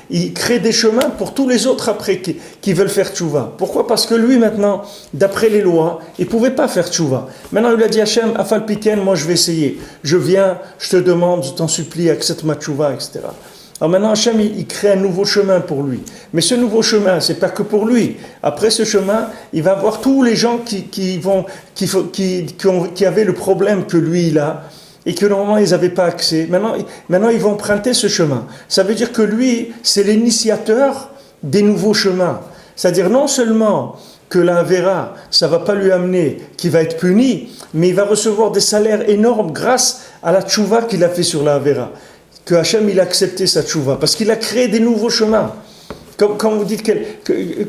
[SPEAKER 1] il crée des chemins pour tous les autres après qui veulent faire tchouva. Pourquoi? Parce que lui, maintenant, d'après les lois, il ne pouvait pas faire tchouva. Maintenant, il a dit Hachem, Afal Piken, moi je vais essayer. Je viens, je te demande, je t'en supplie, accepte ma tchouva, etc. Alors maintenant, Hachem, il crée un nouveau chemin pour lui. Mais ce nouveau chemin, ce n'est pas que pour lui. Après ce chemin, il va voir tous les gens qui avaient le problème que lui, il a, et que normalement, ils n'avaient pas accès. Maintenant, ils vont emprunter ce chemin. Ça veut dire que lui, c'est l'initiateur des nouveaux chemins. C'est-à-dire non seulement que la Avera, ça ne va pas lui amener, qu'il va être puni, mais il va recevoir des salaires énormes grâce à la tchouva qu'il a fait sur la Avera. Que Hachem il a accepté sa tchouva, parce qu'il a créé des nouveaux chemins. Quand vous dites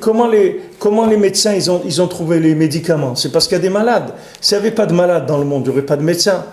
[SPEAKER 1] comment les médecins ils ont trouvé les médicaments, c'est parce qu'il y a des malades. S'il n'y avait pas de malades dans le monde, il n'y aurait pas de médecins.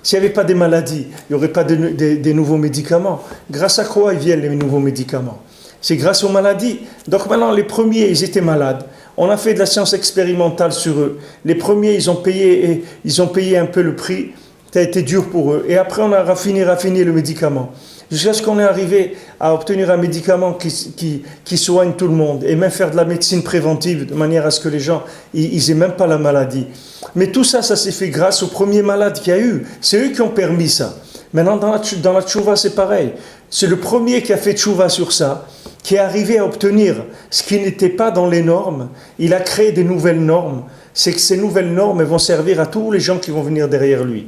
[SPEAKER 1] S'il n'y avait pas des maladies, il n'y aurait pas des nouveaux médicaments. Grâce à quoi ils viennent les nouveaux médicaments? C'est grâce aux maladies. Donc maintenant, les premiers, ils étaient malades. On a fait de la science expérimentale sur eux. Les premiers, ils ont payé un peu le prix. tu as été dur pour eux. Et après, on a raffiné le médicament. Jusqu'à ce qu'on est arrivé à obtenir un médicament qui soigne tout le monde. Et même faire de la médecine préventive de manière à ce que les gens, ils aient même pas la maladie. Mais tout ça, ça s'est fait grâce aux premiers malades qu'il y a eu. C'est eux qui ont permis ça. Maintenant, dans la tchouva, c'est pareil. C'est le premier qui a fait tchouva sur ça, qui est arrivé à obtenir ce qui n'était pas dans les normes. Il a créé des nouvelles normes. C'est que ces nouvelles normes elles vont servir à tous les gens qui vont venir derrière lui.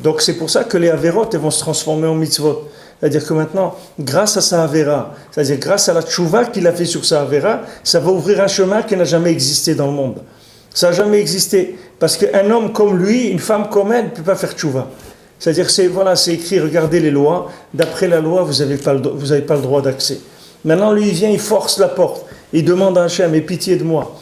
[SPEAKER 1] Donc c'est pour ça que les avérotes elles vont se transformer en mitzvot. C'est-à-dire que maintenant, grâce à sa avéra, c'est-à-dire grâce à la tchouva qu'il a fait sur sa avéra, ça va ouvrir un chemin qui n'a jamais existé dans le monde. Ça n'a jamais existé. Parce qu'un homme comme lui, une femme comme elle, ne peut pas faire tchouva. C'est-à-dire, c'est écrit, regardez les lois, d'après la loi, vous n'avez pas le droit d'accès. Maintenant, lui, il vient, il force la porte, il demande à Hachem, aie pitié de moi,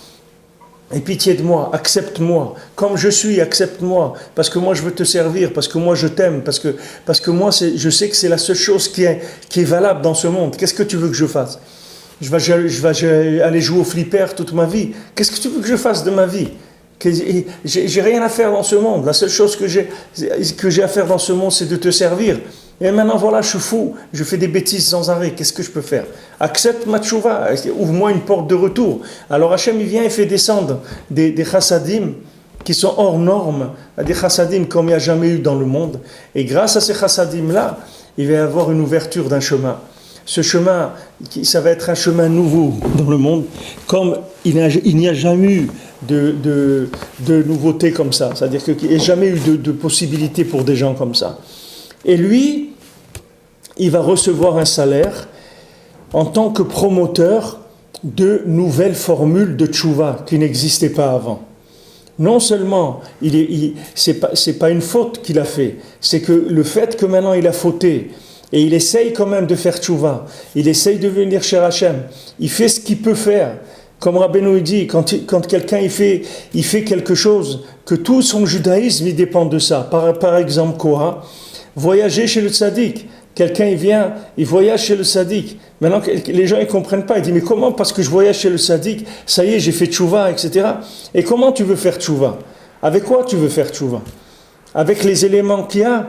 [SPEAKER 1] accepte-moi, comme je suis, accepte-moi, parce que moi je veux te servir, parce que moi je t'aime, parce que moi je sais que c'est la seule chose qui est valable dans ce monde. Qu'est-ce que tu veux que je fasse ? Je vais aller jouer au flipper toute ma vie. Qu'est-ce que tu veux que je fasse de ma vie ? J'ai rien à faire dans ce monde. La seule chose que j'ai à faire dans ce monde, c'est de te servir. Et maintenant, voilà, je suis fou. Je fais des bêtises sans arrêt. Qu'est-ce que je peux faire ? Accepte ma tchouva. Ouvre-moi une porte de retour. Alors Hachem, il vient et fait descendre des chassadim qui sont hors normes, des chassadim comme il n'y a jamais eu dans le monde. Et grâce à ces chassadim-là, il va y avoir une ouverture d'un chemin. Ce chemin, ça va être un chemin nouveau dans le monde, comme il n'y a jamais eu de nouveauté comme ça. C'est-à-dire qu'il n'y a jamais eu de possibilité pour des gens comme ça. Et lui, il va recevoir un salaire en tant que promoteur de nouvelles formules de tchouva qui n'existaient pas avant. Non seulement, c'est pas une faute qu'il a fait, c'est que le fait que maintenant il a fauté, et il essaye quand même de faire tchouva, il essaye de venir chez Hachem, il fait ce qu'il peut faire. Comme Rabbeinu dit, quand quelqu'un il fait quelque chose, que tout son judaïsme il dépend de ça. Par exemple, quoi ? Voyager chez le tzaddik. Quelqu'un il vient, il voyage chez le tzaddik. Maintenant, les gens ils comprennent pas. Ils disent, mais comment ? Parce que je voyage chez le tzaddik, ça y est, j'ai fait tchouva, etc. Et comment tu veux faire tchouva ? Avec quoi tu veux faire tchouva ? Avec les éléments qu'il y a ?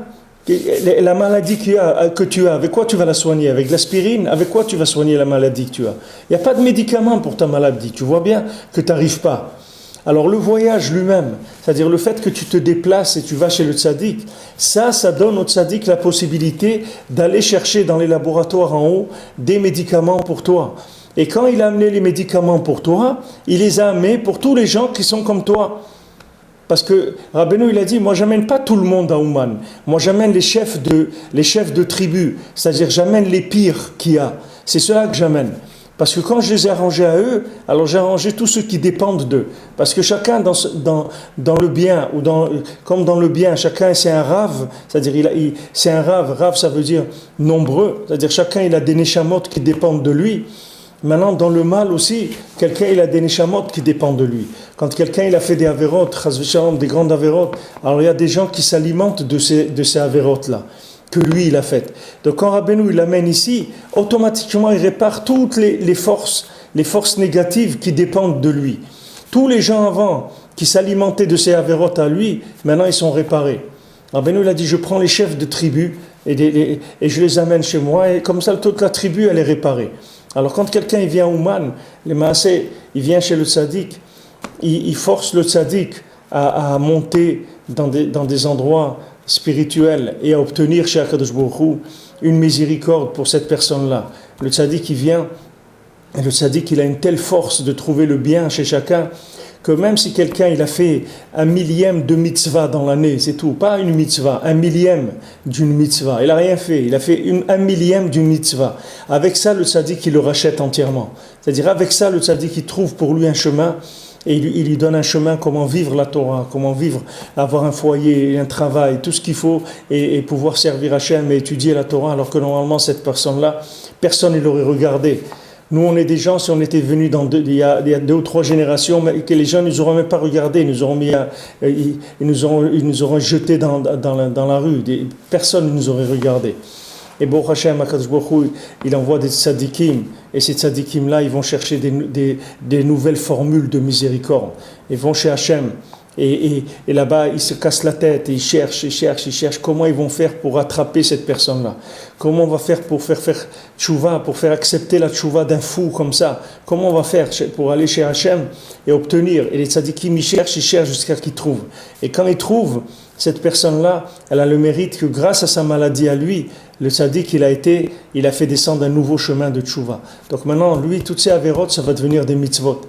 [SPEAKER 1] La maladie que tu as, avec quoi tu vas la soigner ? Avec l'aspirine ? Avec quoi tu vas soigner la maladie que tu as ? Il n'y a pas de médicament pour ta maladie. Tu vois bien que tu n'arrives pas. Alors le voyage lui-même, c'est-à-dire le fait que tu te déplaces et tu vas chez le tzaddik, ça donne au tzaddik la possibilité d'aller chercher dans les laboratoires en haut des médicaments pour toi. Et quand il a amené les médicaments pour toi, il les a amenés pour tous les gens qui sont comme toi. Parce que Rabbeinu il a dit, moi j'amène pas tout le monde à Ouman, moi j'amène les chefs de tribu, c'est-à-dire j'amène les pires qu'il y a, c'est cela que j'amène. Parce que quand je les ai arrangés à eux, alors j'ai arrangé tous ceux qui dépendent d'eux. Parce que chacun dans le bien, comme dans le bien, chacun c'est un rave, c'est-à-dire c'est un rave ça veut dire nombreux, c'est-à-dire chacun il a des neshamot qui dépendent de lui. Maintenant, dans le mal aussi, quelqu'un il a des neshamot qui dépendent de lui. Quand quelqu'un il a fait des avérotes, des grandes avérotes, alors il y a des gens qui s'alimentent de ces avérotes-là, que lui il a faites. Donc quand Rabbeinu il l'amène ici, automatiquement il répare toutes les forces négatives qui dépendent de lui. Tous les gens avant qui s'alimentaient de ces avérotes à lui, maintenant ils sont réparés. Rabbeinu il a dit, je prends les chefs de tribu et je les amène chez moi, et comme ça toute la tribu elle est réparée. Alors quand quelqu'un il vient à Ouman, les Maasé, il vient chez le tzaddik, il force le tzaddik à monter dans des endroits spirituels et à obtenir chez Akadosh Baruch Hu une miséricorde pour cette personne-là. Le tzaddik il vient, et le tzaddik il a une telle force de trouver le bien chez chacun, que même si quelqu'un il a fait 1/1000 de mitzvah dans l'année, c'est tout, pas une mitzvah, 1/1000 d'une mitzvah, il n'a rien fait, il a fait 1/1000 d'une mitzvah. Avec ça, le tzaddik il le rachète entièrement. C'est-à-dire avec ça, le tzaddik il trouve pour lui un chemin, et il lui donne un chemin, comment vivre la Torah, comment vivre, avoir un foyer, un travail, tout ce qu'il faut, et pouvoir servir Hachem et étudier la Torah, alors que normalement cette personne-là, personne ne l'aurait regardé. Nous, on est des gens, si on était venus il y a 2 ou 3 générations, que les gens ne nous auraient même pas regardé, ils nous auraient jetés dans la rue. Personne ne nous aurait regardé. Et Baruch Hashem, Akadosh Baruch Hu, il envoie des tzadikim, et ces tzadikim-là, ils vont chercher des nouvelles formules de miséricorde. Ils vont chez Hachem, Et là-bas, ils se cassent la tête et ils cherchent comment ils vont faire pour attraper cette personne-là. Comment on va faire pour faire tchouva, pour faire accepter la tchouva d'un fou comme ça. Comment on va faire pour aller chez Hachem et obtenir. Et les tzadikim, ils cherchent jusqu'à qu'ils trouvent. Et quand ils trouvent, cette personne-là, elle a le mérite que grâce à sa maladie à lui, le tzadik, il a fait descendre un nouveau chemin de tchouva. Donc maintenant, lui, toutes ces avérotes, ça va devenir des mitzvot.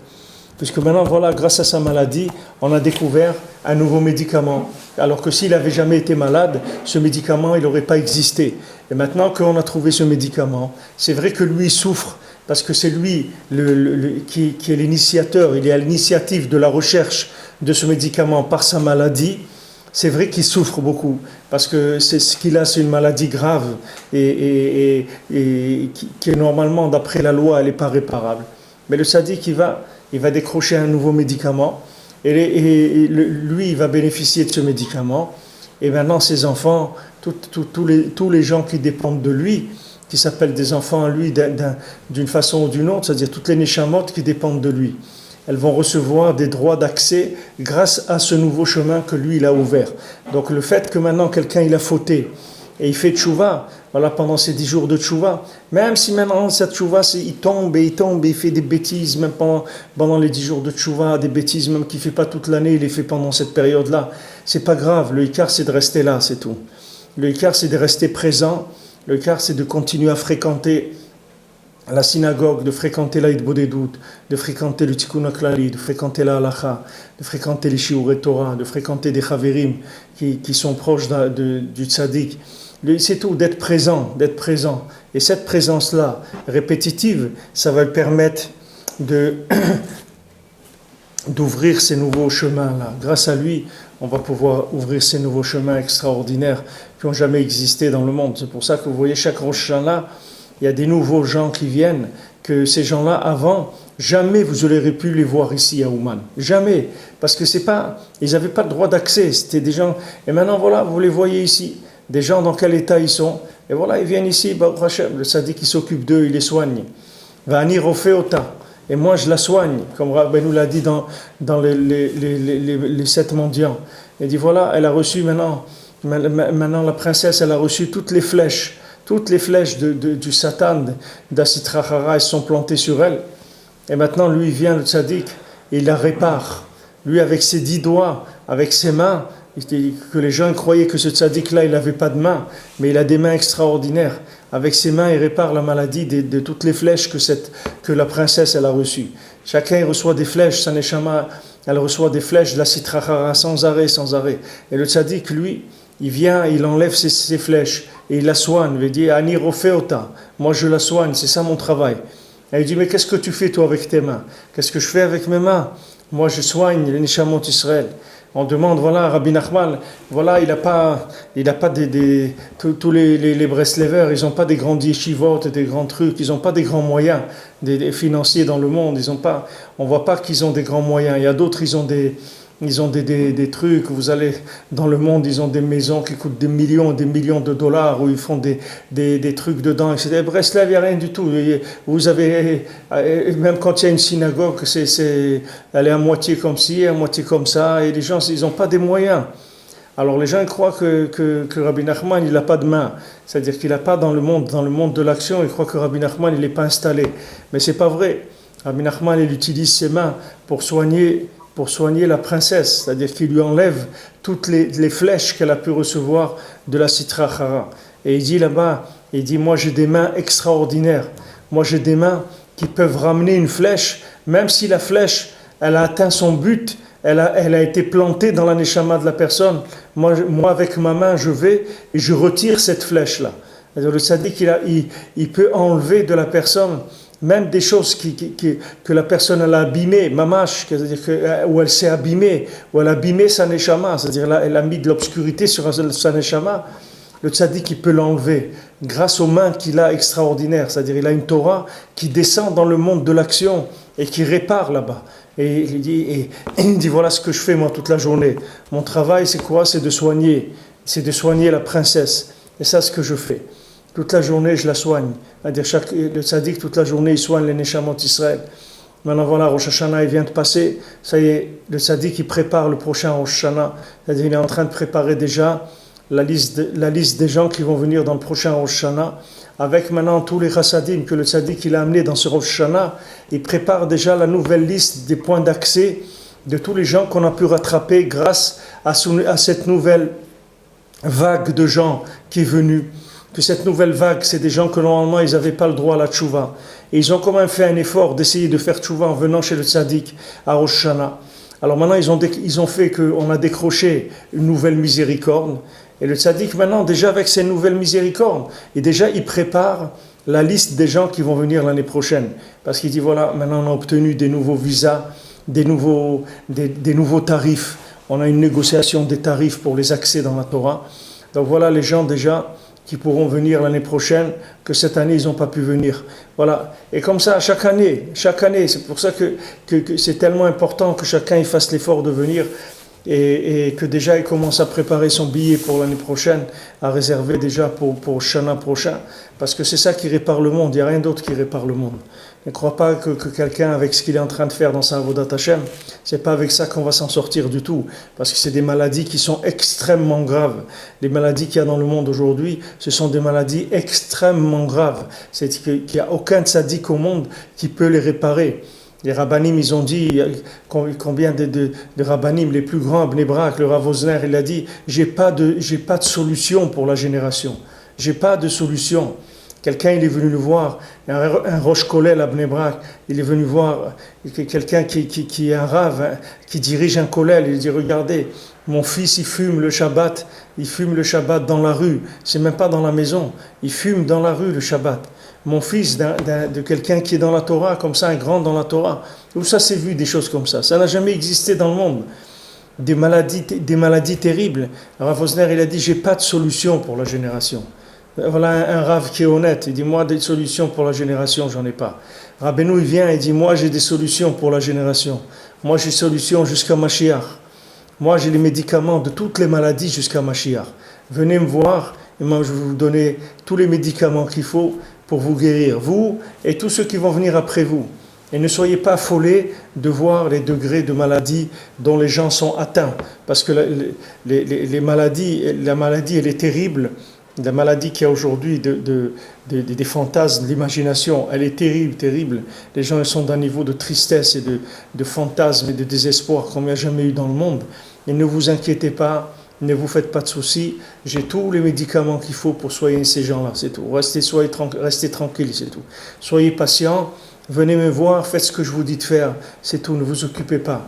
[SPEAKER 1] Puisque maintenant, voilà, grâce à sa maladie, on a découvert un nouveau médicament. Alors que s'il n'avait jamais été malade, ce médicament, il n'aurait pas existé. Et maintenant qu'on a trouvé ce médicament, c'est vrai que lui souffre, parce que c'est lui qui est l'initiateur, il est à l'initiative de la recherche de ce médicament par sa maladie. C'est vrai qu'il souffre beaucoup, parce que ce qu'il a, c'est une maladie grave et qui est normalement, d'après la loi, elle n'est pas réparable. Mais le tzaddik, il va décrocher un nouveau médicament et lui, il va bénéficier de ce médicament. Et maintenant, ses enfants, tous les gens qui dépendent de lui, qui s'appellent des enfants à lui d'une façon ou d'une autre, c'est-à-dire toutes les neshamot qui dépendent de lui, elles vont recevoir des droits d'accès grâce à ce nouveau chemin que lui, il a ouvert. Donc le fait que maintenant quelqu'un, il a fauté et il fait tchouva, voilà, pendant ces 10 jours de tchouva, même si maintenant cette tchouva, il tombe, il fait des bêtises, même pendant les 10 jours de tchouva, des bêtises même qu'il ne fait pas toute l'année, il les fait pendant cette période-là, c'est pas grave, le hikar c'est de rester là, c'est tout. Le hikar c'est de rester présent, le hikar c'est de continuer à fréquenter la synagogue, de fréquenter la Hitbodedut, de fréquenter le Tikkun HaKlali, de fréquenter la Halacha, de fréquenter les Shiurei Torah, de fréquenter des Chaverim qui sont proches du Tzaddik. C'est tout, d'être présent. Et cette présence-là, répétitive, ça va le permettre d'ouvrir ces nouveaux chemins-là. Grâce à lui, on va pouvoir ouvrir ces nouveaux chemins extraordinaires qui n'ont jamais existé dans le monde. C'est pour ça que vous voyez, chaque Rosh Hashanah, il y a des nouveaux gens qui viennent, que ces gens-là, avant, jamais vous auriez pu les voir ici à Ouman. Jamais. Parce que ils n'avaient pas de droit d'accès. C'était des gens. Et maintenant, voilà, vous les voyez ici. Des gens dans quel état ils sont. Et voilà, ils viennent ici, Baruch Hashem, le tzaddik qui s'occupe d'eux, il les soigne. Va'ani rofeota. Et moi, je la soigne, comme Rabbi nous l'a dit dans les 7 mendiants. Il dit, voilà, elle a reçu maintenant, la princesse, elle a reçu toutes les flèches du Satan, d'Asitra Hara, elles sont plantées sur elle. Et maintenant, lui, il vient, le tzaddik, et il la répare. Lui, avec ses 10 doigts, avec ses mains, que les gens croyaient que ce tzaddik-là, il n'avait pas de mains, mais il a des mains extraordinaires. Avec ses mains, il répare la maladie de toutes les flèches que la princesse, elle a reçues. Chacun, il reçoit des flèches, sa neshama, elle reçoit des flèches de la Sitra Hara, sans arrêt. Et le tzaddik, lui, il vient, il enlève ses flèches, et il la soigne. Il dit, Ani rofeota, moi je la soigne, c'est ça mon travail. Et il dit, mais qu'est-ce que tu fais toi avec tes mains? Qu'est-ce que je fais avec mes mains? Moi je soigne les Neshamot Israël. On demande, voilà, Rabbi Nachman, voilà, il n'a pas tous les Breslevers, ils n'ont pas des grandes yeshivot, des grands trucs, ils n'ont pas des grands moyens des financiers dans le monde, on ne voit pas qu'ils ont des grands moyens. Il y a d'autres, ils ont des trucs, vous allez dans le monde, ils ont des maisons qui coûtent des millions de dollars, où ils font des trucs dedans, etc. Breslev, il n'y a rien du tout. Vous avez, même quand il y a une synagogue, elle est à moitié comme ci, à moitié comme ça, et les gens, ils n'ont pas des moyens. Alors les gens croient que Rabbi Nachman, il n'a pas de main, c'est-à-dire qu'il n'a pas dans le monde de l'action, ils croient que Rabbi Nachman, il n'est pas installé. Mais c'est pas vrai. Rabbi Nachman, il utilise ses mains pour soigner la princesse, c'est-à-dire qu'il lui enlève toutes les flèches qu'elle a pu recevoir de la Sitra Hara. Et il dit là-bas, moi j'ai des mains extraordinaires, moi j'ai des mains qui peuvent ramener une flèche, même si la flèche, elle a atteint son but, elle a été plantée dans la neshama de la personne, moi avec ma main je vais et je retire cette flèche-là. C'est-à-dire, le tzaddik, il peut enlever de la personne même des choses que la personne elle a abîmées, mamash, c'est-à-dire où elle s'est abîmée, où elle a abîmé sa neshama, c'est-à-dire elle a mis de l'obscurité sur sa neshama, le tzaddik il peut l'enlever grâce aux mains qu'il a extraordinaires, c'est-à-dire il a une Torah qui descend dans le monde de l'action et qui répare là-bas. Et il dit voilà ce que je fais moi toute la journée. Mon travail c'est quoi? C'est de soigner la princesse. Et ça, c'est ce que je fais. Toute la journée, je la soigne. C'est-à-dire, le tzaddik, toute la journée, il soigne les Neshamot Israël. Maintenant voilà, Rosh Hashanah il vient de passer, ça y est, le tzaddik il prépare le prochain Rosh Hashanah, c'est-à-dire il est en train de préparer déjà la liste des gens qui vont venir dans le prochain Rosh Hashanah, avec maintenant tous les chassadim que le tzaddik il a amené dans ce Rosh Hashanah, il prépare déjà la nouvelle liste des points d'accès de tous les gens qu'on a pu rattraper grâce à cette nouvelle vague de gens qui est venue. Que cette nouvelle vague, c'est des gens que normalement ils n'avaient pas le droit à la tchouva. Et ils ont quand même fait un effort d'essayer de faire tchouva en venant chez le tzaddik à Rosh Hashanah. Alors maintenant ils ont fait qu'on a décroché une nouvelle miséricorde. Et le tzaddik maintenant, déjà avec ces nouvelles miséricordes, et déjà il prépare la liste des gens qui vont venir l'année prochaine. Parce qu'il dit voilà, maintenant on a obtenu des nouveaux visas, des nouveaux tarifs. On a une négociation des tarifs pour les accès dans la Torah. Donc voilà les gens déjà qui pourront venir l'année prochaine, que cette année ils n'ont pas pu venir. Voilà. Et comme ça, chaque année, c'est pour ça que c'est tellement important que chacun il fasse l'effort de venir et que déjà il commence à préparer son billet pour l'année prochaine, à réserver déjà pour Shana prochain, parce que c'est ça qui répare le monde, il n'y a rien d'autre qui répare le monde. Ne crois pas que quelqu'un, avec ce qu'il est en train de faire dans sa Avodat Hashem, c'est pas avec ça qu'on va s'en sortir du tout, parce que c'est des maladies qui sont extrêmement graves. Les maladies qu'il y a dans le monde aujourd'hui, ce sont des maladies extrêmement graves. C'est qu'il n'y a aucun tzaddik au monde qui peut les réparer. Les rabbanim, ils ont dit, combien de rabbanim, les plus grands, Bnei Brak, le Rav Wosner, il a dit, j'ai pas de solution pour la génération. J'ai pas de solution. Quelqu'un, il est venu le voir, un Rosh Kolel à Bnei Brak, il est venu voir quelqu'un qui est un rave, qui dirige un Kolel, il dit, regardez, mon fils, il fume le Shabbat dans la rue, c'est même pas dans la maison, il fume dans la rue le Shabbat. Mon fils, de quelqu'un qui est dans la Torah, comme ça, un grand dans la Torah, où ça s'est vu des choses comme ça n'a jamais existé dans le monde. Des maladies terribles. Rav Wosner, il a dit, j'ai pas de solution pour la génération. Voilà un Rav qui est honnête, il dit, moi, des solutions pour la génération, j'en ai pas. Rabbeinu, il vient et dit, moi, j'ai des solutions pour la génération. Moi, j'ai des solutions jusqu'à Mashiach. Moi, j'ai les médicaments de toutes les maladies jusqu'à Mashiach. Venez me voir, et moi, je vais vous donner tous les médicaments qu'il faut pour vous guérir, vous et tous ceux qui vont venir après vous. Et ne soyez pas affolés de voir les degrés de maladie dont les gens sont atteints. Parce que la maladie, elle est terrible. La maladie qu'il y a aujourd'hui des fantasmes, de l'imagination, elle est terrible, terrible. Les gens ils sont d'un niveau de tristesse et de fantasmes et de désespoir comme il n'y a jamais eu dans le monde. Et ne vous inquiétez pas, ne vous faites pas de soucis, j'ai tous les médicaments qu'il faut pour soigner ces gens-là, c'est tout. Restez tranquille, c'est tout. Soyez patients, venez me voir, faites ce que je vous dis de faire, c'est tout, ne vous occupez pas.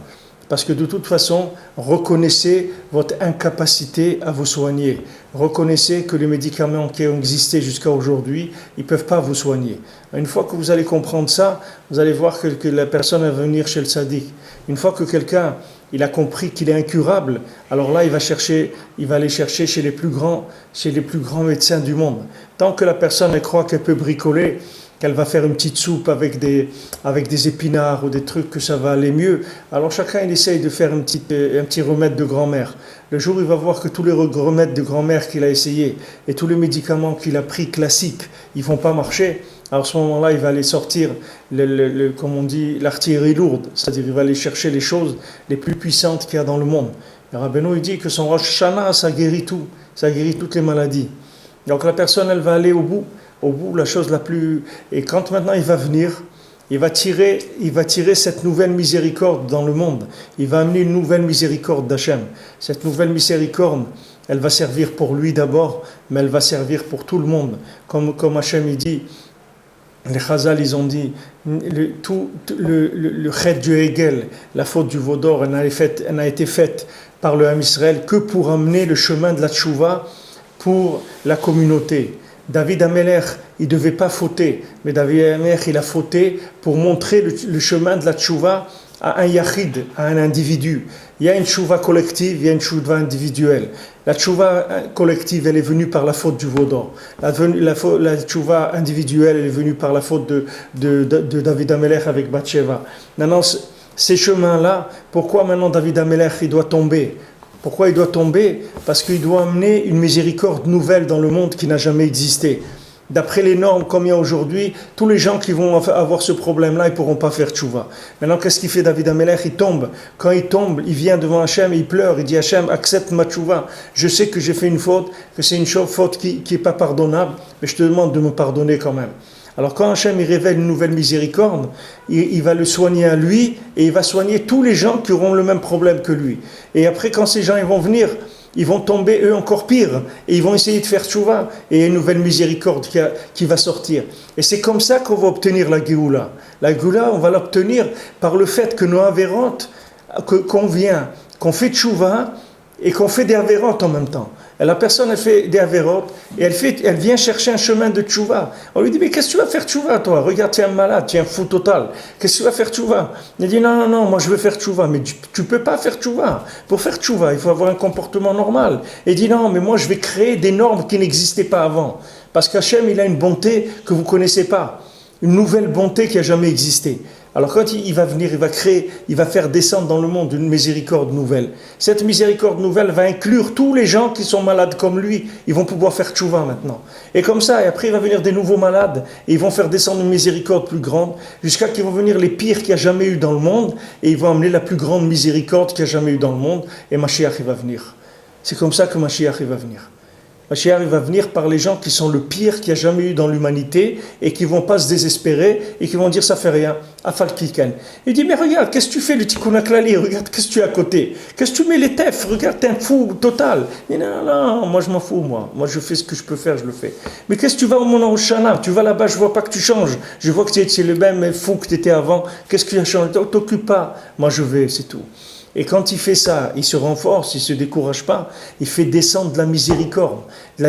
[SPEAKER 1] Parce que de toute façon, reconnaissez votre incapacité à vous soigner. Reconnaissez que les médicaments qui ont existé jusqu'à aujourd'hui, ils ne peuvent pas vous soigner. Une fois que vous allez comprendre ça, vous allez voir que la personne va venir chez le tzaddik. Une fois que quelqu'un il a compris qu'il est incurable, alors là il va aller chercher chez les plus grands médecins du monde. Tant que la personne elle croit qu'elle peut bricoler, qu'elle va faire une petite soupe avec des épinards ou des trucs que ça va aller mieux, alors chacun il essaye de faire un petit remède de grand-mère. Le jour où il va voir que tous les remèdes de grand-mère qu'il a essayé et tous les médicaments qu'il a pris classiques, ils vont pas marcher, alors à ce moment-là il va aller sortir comme on dit, l'artillerie lourde, c'est-à-dire il va aller chercher les choses les plus puissantes qu'il y a dans le monde. Et Rabbeinu il dit que son Rosh Hashanah ça guérit tout, ça guérit toutes les maladies. Donc la personne elle va aller au bout, la chose la plus... Et quand maintenant il va venir, il va tirer cette nouvelle miséricorde dans le monde. Il va amener une nouvelle miséricorde d'Hachem. Cette nouvelle miséricorde, elle va servir pour lui d'abord, mais elle va servir pour tout le monde. Comme Hachem il dit, les Chazal ils ont dit, le chet du Hegel, la faute du veau d'or, elle n'a été faite par le Ham Israël que pour amener le chemin de la tchouva pour la communauté. David Amelech, il ne devait pas fauter, mais David Amelech, il a fauté pour montrer le chemin de la tchouva à un yachid, à un individu. Il y a une tchouva collective, il y a une tchouva individuelle. La tchouva collective, elle est venue par la faute du veau d'or. La tchouva individuelle, elle est venue par la faute de David Amelech avec Bathsheba. Maintenant, ces chemins-là, pourquoi maintenant David Amelech, il doit tomber ? Pourquoi il doit tomber ? Parce qu'il doit amener une miséricorde nouvelle dans le monde qui n'a jamais existé. d'après les normes comme il y a aujourd'hui, tous les gens qui vont avoir ce problème-là, ils ne pourront pas faire tchouva. Maintenant, qu'est-ce qu'il fait David Amelech? Il tombe. Quand il tombe, il vient devant Hachem et il pleure. Il dit Hachem, accepte ma tchouva. Je sais que j'ai fait une faute, que c'est une faute qui n'est pas pardonnable, mais je te demande de me pardonner quand même. Alors quand Hachem il révèle une nouvelle miséricorde, il va le soigner à lui et il va soigner tous les gens qui auront le même problème que lui. Et après, quand ces gens ils vont venir, ils vont tomber eux encore pire et ils vont essayer de faire tchouva et il y a une nouvelle miséricorde qui va sortir. Et c'est comme ça qu'on va obtenir la Géoula. La Géoula, on va l'obtenir par le fait que nos avérantes, qu'on fait tchouva et qu'on fait des avérantes en même temps. Et la personne, elle fait des avérantes et elle vient chercher un chemin de tchouva. On lui dit, mais qu'est-ce que tu vas faire tchouva, toi? Regarde, tu es un malade, tu es un fou total. Qu'est-ce que tu vas faire tchouva? Il dit, non, moi je veux faire tchouva. Mais tu peux pas faire tchouva. Pour faire tchouva, il faut avoir un comportement normal. Et il dit, non, mais moi je vais créer des normes qui n'existaient pas avant. Parce qu'Hachem, il a une bonté que vous connaissez pas. Une nouvelle bonté qui a jamais existé. Alors quand il va venir, il va faire descendre dans le monde une miséricorde nouvelle. Cette miséricorde nouvelle va inclure tous les gens qui sont malades comme lui. Ils vont pouvoir faire tchouva maintenant. Et comme ça, et après il va venir des nouveaux malades. Et ils vont faire descendre une miséricorde plus grande. Jusqu'à qu'ils vont venir les pires qu'il y a jamais eu dans le monde. Et ils vont amener la plus grande miséricorde qu'il y a jamais eu dans le monde. Et Mashiach il va venir. C'est comme ça que Mashiach il va venir. Mashiach il va venir par les gens qui sont le pire qu'il y a jamais eu dans l'humanité et qui vont pas se désespérer et qui vont dire ça fait rien, afal kiken. Il dit mais regarde, qu'est-ce que tu fais le tikkun haklali, regarde qu'est-ce que tu as à côté, qu'est-ce que tu mets les tefs, regarde t'es un fou total. Il dit non, moi je m'en fous moi je fais ce que je peux faire, je le fais. Mais qu'est-ce que tu vas au Mont Hoshana, tu vas là-bas, je vois pas que tu changes, je vois que tu es le même fou que tu étais avant, qu'est-ce que tu as changé, t'occupe pas, moi je vais, c'est tout. Et quand il fait ça, il se renforce, il ne se décourage pas, il fait descendre de la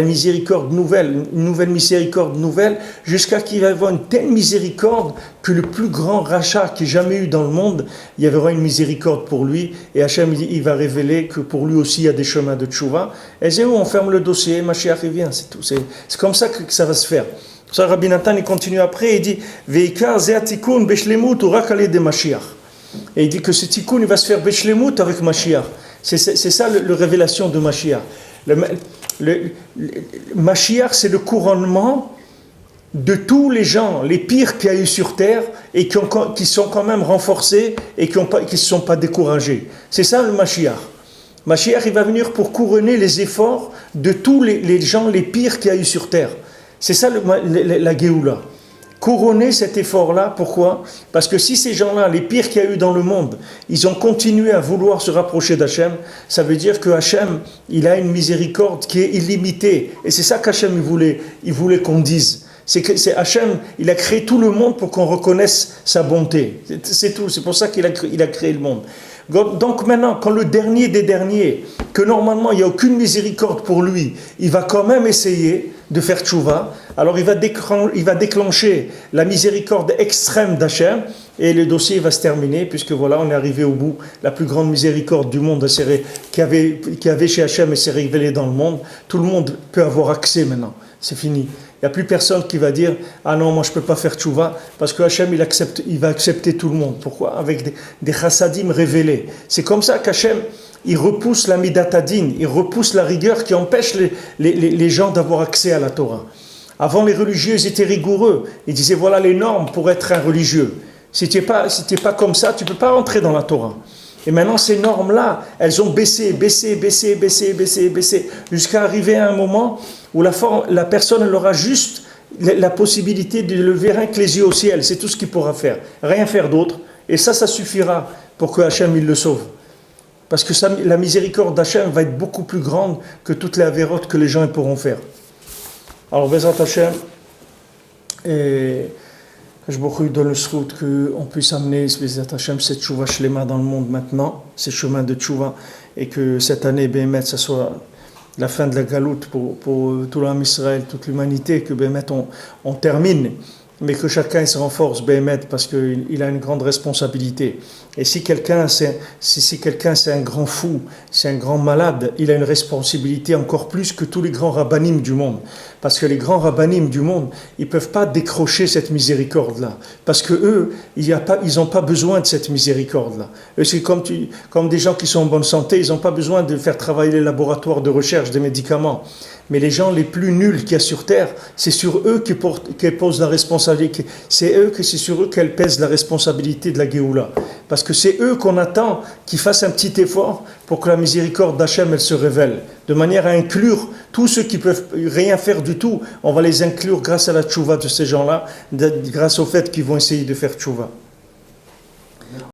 [SPEAKER 1] miséricorde nouvelle, une nouvelle miséricorde nouvelle, jusqu'à qu'il va y avoir une telle miséricorde que le plus grand rachat qu'il y ait jamais eu dans le monde, il y aura une miséricorde pour lui, et Hachem il va révéler que pour lui aussi il y a des chemins de tchouva, et c'est où on ferme le dossier, Mashiach revient, c'est tout. C'est comme ça que ça va se faire. Ça, Rabbi Nathan il continue après, il dit « Veikar zeatikun beshlemut ou rakale de Mashiach » Et il dit que ce tikkun, il va se faire beshlemut avec Mashiach. C'est ça la révélation de Mashiach. Mashiach, c'est le couronnement de tous les gens, les pires qu'il y a eu sur terre, et qui sont quand même renforcés et qui ne se sont pas découragés. C'est ça le Mashiach. Mashiach, il va venir pour couronner les efforts de tous les gens, les pires qu'il y a eu sur terre. C'est ça la Géoula. Couronner cet effort-là, pourquoi? Parce que si ces gens-là, les pires qu'il y a eu dans le monde, ils ont continué à vouloir se rapprocher d'Hachem, ça veut dire que Hachem, il a une miséricorde qui est illimitée. Et c'est ça qu'Hachem il voulait qu'on dise. C'est Hachem, il a créé tout le monde pour qu'on reconnaisse sa bonté. C'est tout, c'est pour ça qu'il a créé le monde. Donc maintenant, quand le dernier des derniers, que normalement il n'y a aucune miséricorde pour lui, il va quand même essayer de faire tchouva, alors il va déclencher la miséricorde extrême d'Hachem et le dossier va se terminer, puisque voilà, on est arrivé au bout. La plus grande miséricorde du monde qui avait chez Hachem et s'est révélée dans le monde. Tout le monde peut avoir accès maintenant, c'est fini. Il n'y a plus personne qui va dire « Ah non, moi je ne peux pas faire tchouva » parce que Hachem il va accepter tout le monde. Pourquoi? Avec des chassadim révélés. C'est comme ça qu'Hachem il repousse la midatadin, il repousse la rigueur qui empêche les gens d'avoir accès à la Torah. Avant, les religieux ils étaient rigoureux. Ils disaient voilà les normes pour être un religieux. Si tu n'es pas comme ça, tu ne peux pas entrer dans la Torah. Et maintenant, ces normes-là, elles ont baissé, jusqu'à arriver à un moment où la personne elle aura juste la possibilité de lever rien que les yeux au ciel. C'est tout ce qu'il pourra faire. Rien faire d'autre. Et ça suffira pour que Hachem il le sauve. Parce que la miséricorde d'Hachem va être beaucoup plus grande que toutes les avérotes que les gens pourront faire. Alors, Bezrat Hachem, et je vous donne le srout qu'on puisse amener Bezrat Hachem cette tchouva shlema dans le monde maintenant, ces chemins de tchouva, et que cette année, Béhémet, ça soit la fin de la galoute pour tout l'âme Israël, toute l'humanité, que Béhémet on termine, mais que chacun se renforce, Béhémet, parce qu'il a une grande responsabilité. Et si quelqu'un c'est un grand fou, c'est un grand malade, il a une responsabilité encore plus que tous les grands rabbanim du monde. Parce que les grands rabbinim du monde, ils ne peuvent pas décrocher cette miséricorde-là. Parce que eux, ils n'ont pas besoin de cette miséricorde-là. Eux, c'est comme des gens qui sont en bonne santé, ils n'ont pas besoin de faire travailler les laboratoires de recherche des médicaments. Mais les gens les plus nuls qu'il y a sur Terre, c'est sur eux qu'elle pose la responsabilité. C'est sur eux qu'elle pèse la responsabilité de la Géoula. Parce que c'est eux qu'on attend qu'ils fassent un petit effort pour que la miséricorde d'Hachem, elle se révèle. De manière à inclure tous ceux qui peuvent rien faire du tout. On va les inclure grâce à la tchouva de ces gens-là, grâce au fait qu'ils vont essayer de faire tchouva.